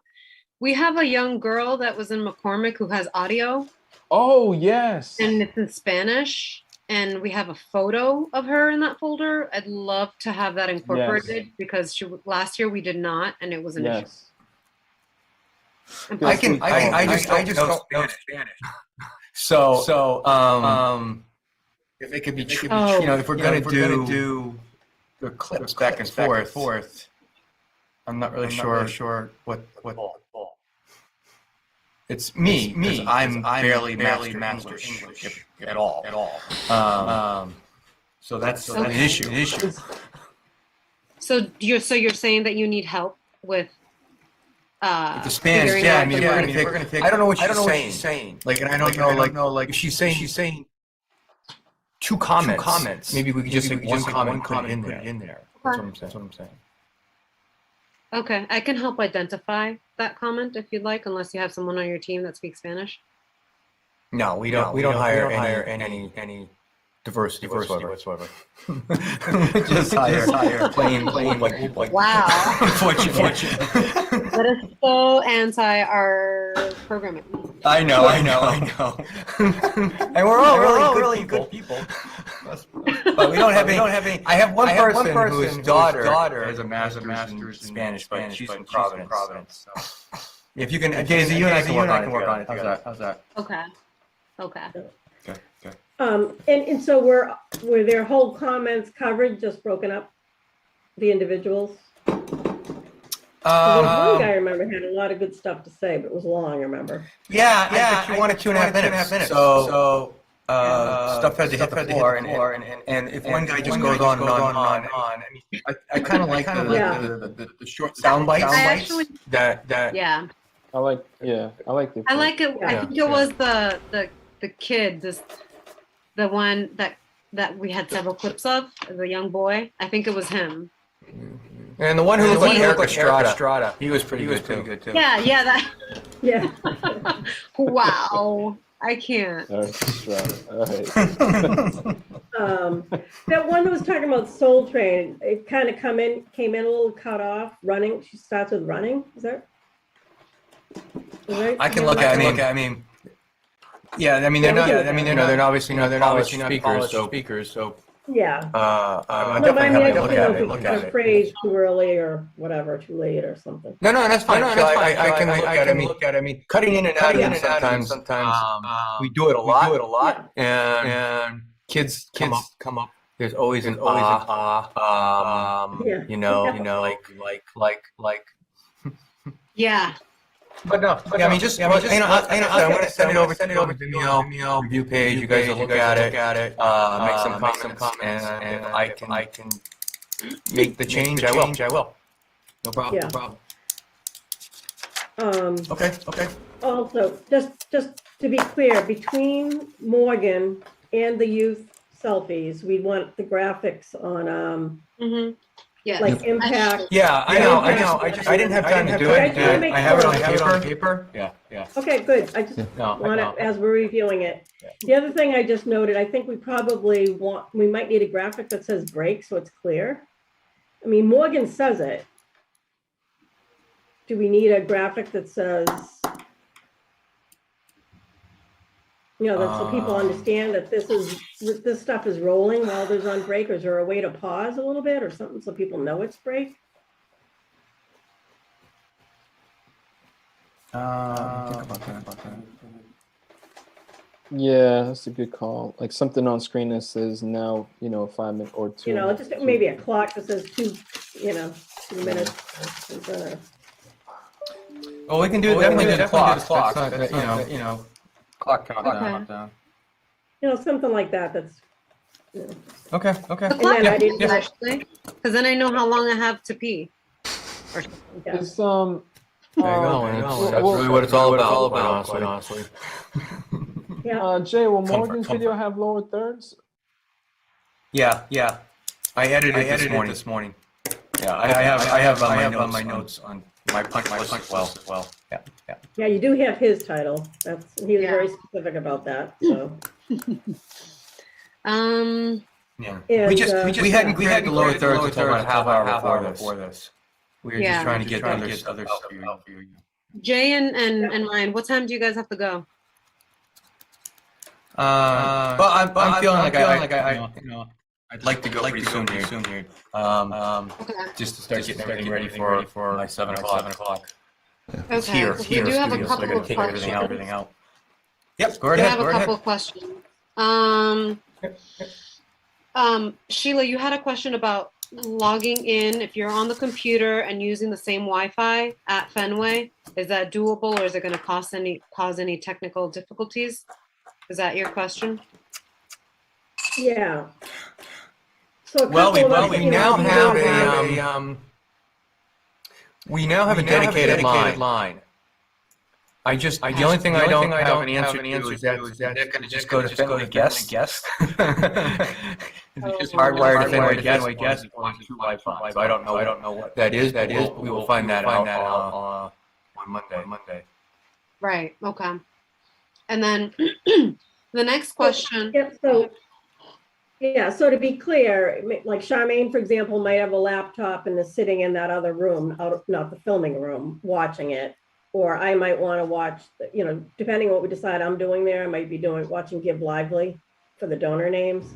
We have a young girl that was in McCormick who has audio. Oh, yes. And it's in Spanish. And we have a photo of her in that folder. I'd love to have that incorporated because last year we did not, and it was an issue. I just don't know Spanish. So if it could be, you know, if we're gonna do the clips back and forth, I'm not really sure what. It's me because I'm barely master English at all. So that's an issue. So you're saying that you need help with the Spanish, yeah. I mean, we're gonna take. I don't know what she's saying. Like, and I don't know. Like, if she's saying two comments. Maybe we could just say one comment in there. That's what I'm saying. Okay, I can help identify that comment if you'd like, unless you have someone on your team that speaks Spanish. No, we don't hire any diversity whatsoever. Just hire plain like. Wow. Unfortunately. That is so anti our programming. I know. And we're all really good people. But we don't have any. I have one person whose daughter has a master's in Spanish, but she's in Providence. So. If you can, Daisy, you and I can work on it. How's that? Okay. And so were their whole comments covered, just broken up, the individuals? One guy I remember had a lot of good stuff to say, but it was long, I remember. Yeah. She wanted 2.5 minutes. So stuff had to hit the floor, and if one guy just goes on and on, I kind of like the short sound bites. Yeah. I like it. I like it. I think it was the kid, the one that we had several clips of, the young boy. I think it was him. And the one who looked like Eric Estrada, he was pretty good too. Yeah. Yeah. Wow. I can't. All right. That one that was talking about Soul Train, it kind of came in a little cut off. Running. She starts with running. Is that right? I can look at. I mean, yeah. I mean, they're not. They're obviously not speakers. So. Yeah. I definitely have to look at it. Phrase too early or whatever, too late or something. No, that's fine. I can look at it. I mean, cutting in and out of sometimes we do it a lot. And kids come up. There's always an you know, like. Yeah. But no, I mean, I'm gonna send it over to Vimeo review page. You guys will look at it, make some comments, and I can make the change. I will. No problem. Okay. Also, just to be clear, between Morgan and the youth selfies, we want the graphics on Yeah. Like impact. Yeah, I know. I didn't have time to do it. I have it on paper. Yeah. Okay, good. I just want it as we're reviewing it. The other thing I just noted, I think we might need a graphic that says break so it's clear. I mean, Morgan says it. Do we need a graphic that says, that so people understand that this stuff is rolling while there's on break, or is there a way to pause a little bit or something so people know it's break? Think about that. Yeah, that's a good call. Like something on screen that says now, 5 minutes or 2. Just maybe a clock that says 2, minutes. Well, we can do definitely do the clock. That's not, you know, clock countdown. Okay. You know, something like that. That's. You know. Okay. The clock then I didn't- actually, because then I know how long I have to pee. Or something. It's There you go. That's really what it's all about, quite honestly. Yeah. Jay, will Morgan's video have lower thirds? Yeah. I edited it this morning. Yeah, I have on my notes on my punch list as well. Yeah. Yeah, you do have his title. He was very specific about that. So. Yeah. And, we hadn't created the lower thirds until about half hour before this. We were just trying to get other stuff. Jay and Ryan, what time do you guys have to go? But I'm feeling like I'd like to go pretty soon here. Just to start getting everything ready for my 7 o'clock. It's Okay, here. we do have a So I couple gotta of take questions. everything out. Yep, go We ahead. have a couple of questions. Sheila, you had a question about logging in if you're on the computer and using the same Wi-Fi at Fenway. Is that doable, or is it going to cause any technical difficulties? Is that your question? Yeah. So we now have a dedicated line. The only thing I don't have an answer to is that they're going to just go to Fenway Guest. It's just hardwired to Fenway Guest on two Wi-Fi. So I don't know what that is. But we will find that out on Monday. Right. Okay. And then the next question. Yep. So. Yeah, so to be clear, like Charmaine, for example, might have a laptop and is sitting in that other room, not the filming room, watching it. Or I might want to watch, you know, depending on what we decide I'm doing there, I might be watching Give Lively for the donor names.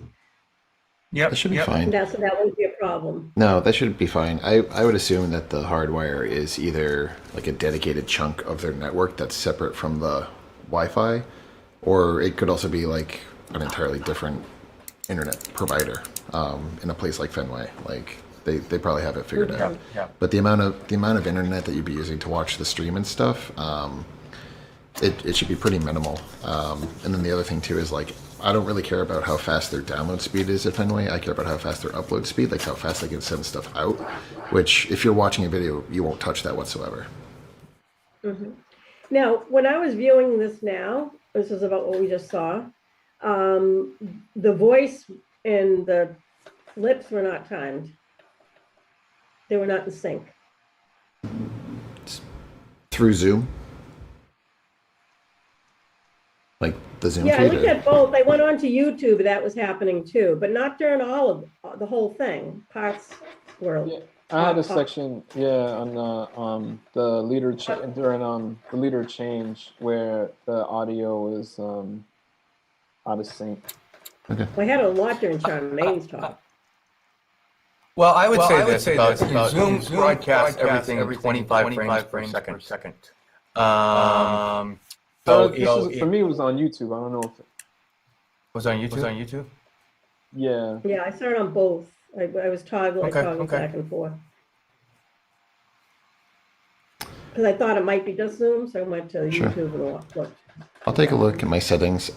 Yep. That should be fine. So that won't be a problem. No, that should be fine. I would assume that the hardwire is either like a dedicated chunk of their network that's separate from the Wi-Fi, or it could also be like an entirely different internet provider in a place like Fenway. Like they probably have it figured out. Yeah. But the amount of internet that you'd be using to watch the stream and stuff, it should be pretty minimal. And then the other thing too is like I don't really care about how fast their download speed is at Fenway. I care about how fast their upload speed, like how fast they can send stuff out. Which if you're watching a video, you won't touch that whatsoever. Mm-hmm. Now, when I was viewing this this is about what we just saw. The voice and the lips were not timed. They were not in sync. Through Zoom? Like the Zoom feed? Yeah, I looked at both. I went on to YouTube, that was happening too, but not during all of the whole thing. Parts were. Yeah, I had a section, on the leader during the leader change where the audio is out of sync. Okay. I had a lot during Charmaine's talk. Well, I would say this about Zoom broadcasts everything 25 frames per second. For me, it was on YouTube. I don't know if it was on YouTube. Yeah. Yeah, I saw it on both. I was toggling back and forth. Because I thought it might be just Zoom, so I went to YouTube and looked. I'll take a look at my settings.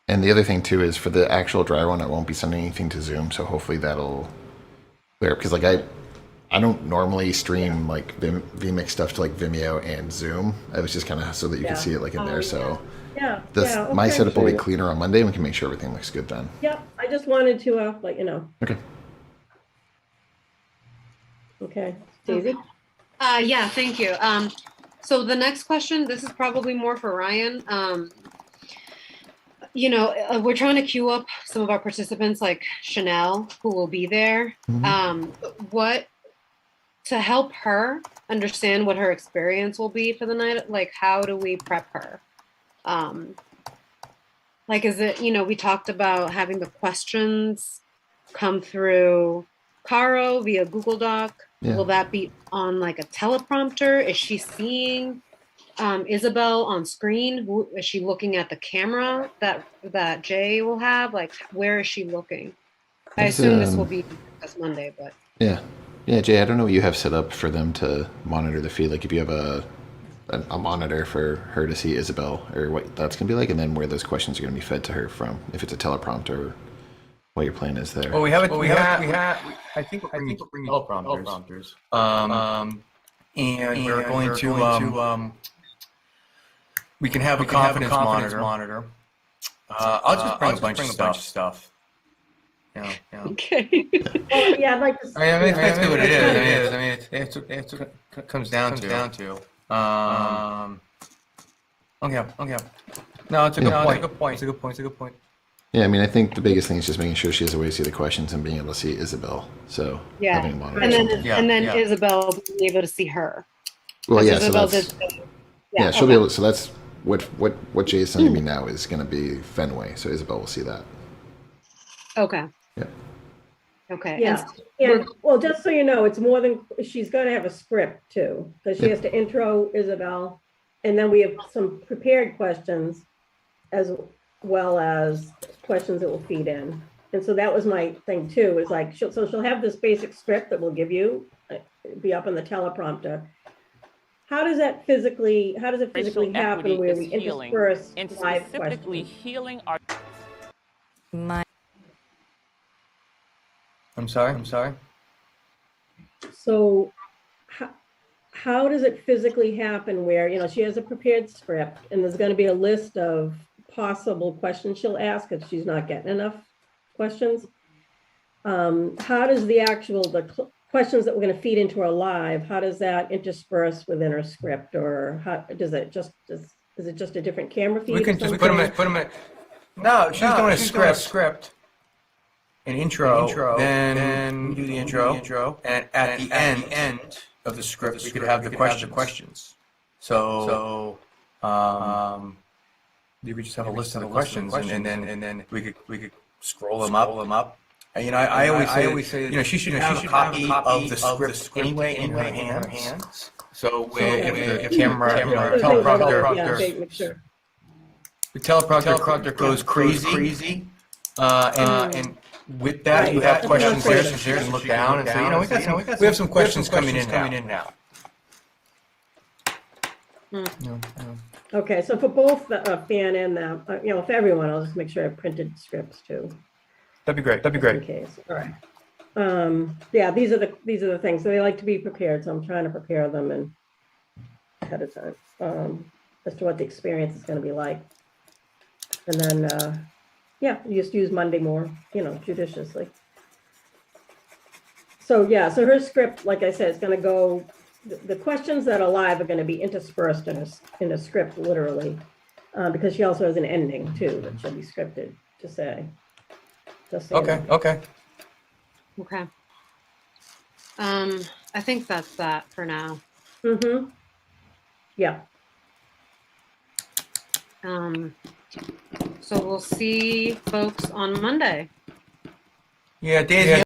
And the other thing too is for the actual dry run, I won't be sending anything to Zoom, so hopefully that'll clear. Because like I don't normally stream like vMix stuff to like Vimeo and Zoom. I was just kind of so that you can see it like in there. So my setup will be cleaner on Monday, and we can make sure everything looks good then. Yep, I just wanted to let you know. Okay. Okay, Daisy. Yeah, thank you. So the next question, this is probably more for Ryan. You know, we're trying to queue up some of our participants like Chanel, who will be there. What to help her understand what her experience will be for the night? Like, how do we prep her? Like, is it, you know, we talked about having the questions come through Caro via Google Doc. Yeah. Will that be on like a teleprompter? Is she seeing Isabel on screen? Is she looking at the camera that Jay will have? Like, where is she looking? I assume this will be this Monday, but yeah. Yeah, Jay, I don't know what you have set up for them to monitor the feed. Like if you have a monitor for her to see Isabel, or what that's going to be like, and then where those questions are going to be fed to her from, if it's a teleprompter, or what your plan is there. Well, we have. I think we're bringing teleprompters. And we're going to. We can have a confidence monitor. I'll just bring a bunch of stuff. Yeah. Okay. Well, yeah, I'd like to. I mean, that's what it is. I mean, it's what it comes down to. Okay. No, it's a good point. It's a good point. Yeah, I mean, I think the biggest thing is just making sure she has a way to see the questions and being able to see Isabel. So having a monitor. And then Isabel being able to see her. Well, yeah, Isabel so that's she'll be able. So that's what Jay is sending me now is going to be Fenway. So Isabel will see that. Okay. Yeah. Okay. Yeah. And well, just so you know, it's more than she's going to have a script too, because she has to intro Isabel, and then we have some prepared questions, as well as questions that will feed in. And so that was my thing too. Is like she'll have this basic script that we'll give you, be up on the teleprompter. How does it physically happen where we intersperse live questions? Healing our. I'm sorry. So how does it physically happen where, she has a prepared script and there's going to be a list of possible questions she'll ask if she's not getting enough questions? How does the questions that we're going to feed into her live, how does that intersperse within her script, or how does it is it just a different camera feed? We can just put them in. No, she's doing a script. An intro, then we do the intro, and at the end of the script, we could have the questions. So you could just have a list of the questions, and then we could scroll them up. And, I always say, she should have a copy of the script anyway in her hands. So if the camera, the teleprompter goes crazy, and with that, you have questions there, so you can look down and say, we have some questions coming in now. Okay, so for both Fan and for everyone, I'll just make sure I printed scripts too. That'd be great. In case. All right. Yeah, these are the things. So they like to be prepared, so I'm trying to prepare them and ahead of time as to what the experience is going to be like, and then. Yeah, you just use Monday more, judiciously. So so her script, like I said, is going to go. The questions that are live are going to be interspersed in a script, literally, because she also has an ending too that she'll be scripted to say. Just so Okay. Okay. I think that's that for now. Mm-hmm. Yeah. So we'll see folks on Monday. Yeah, Daisy.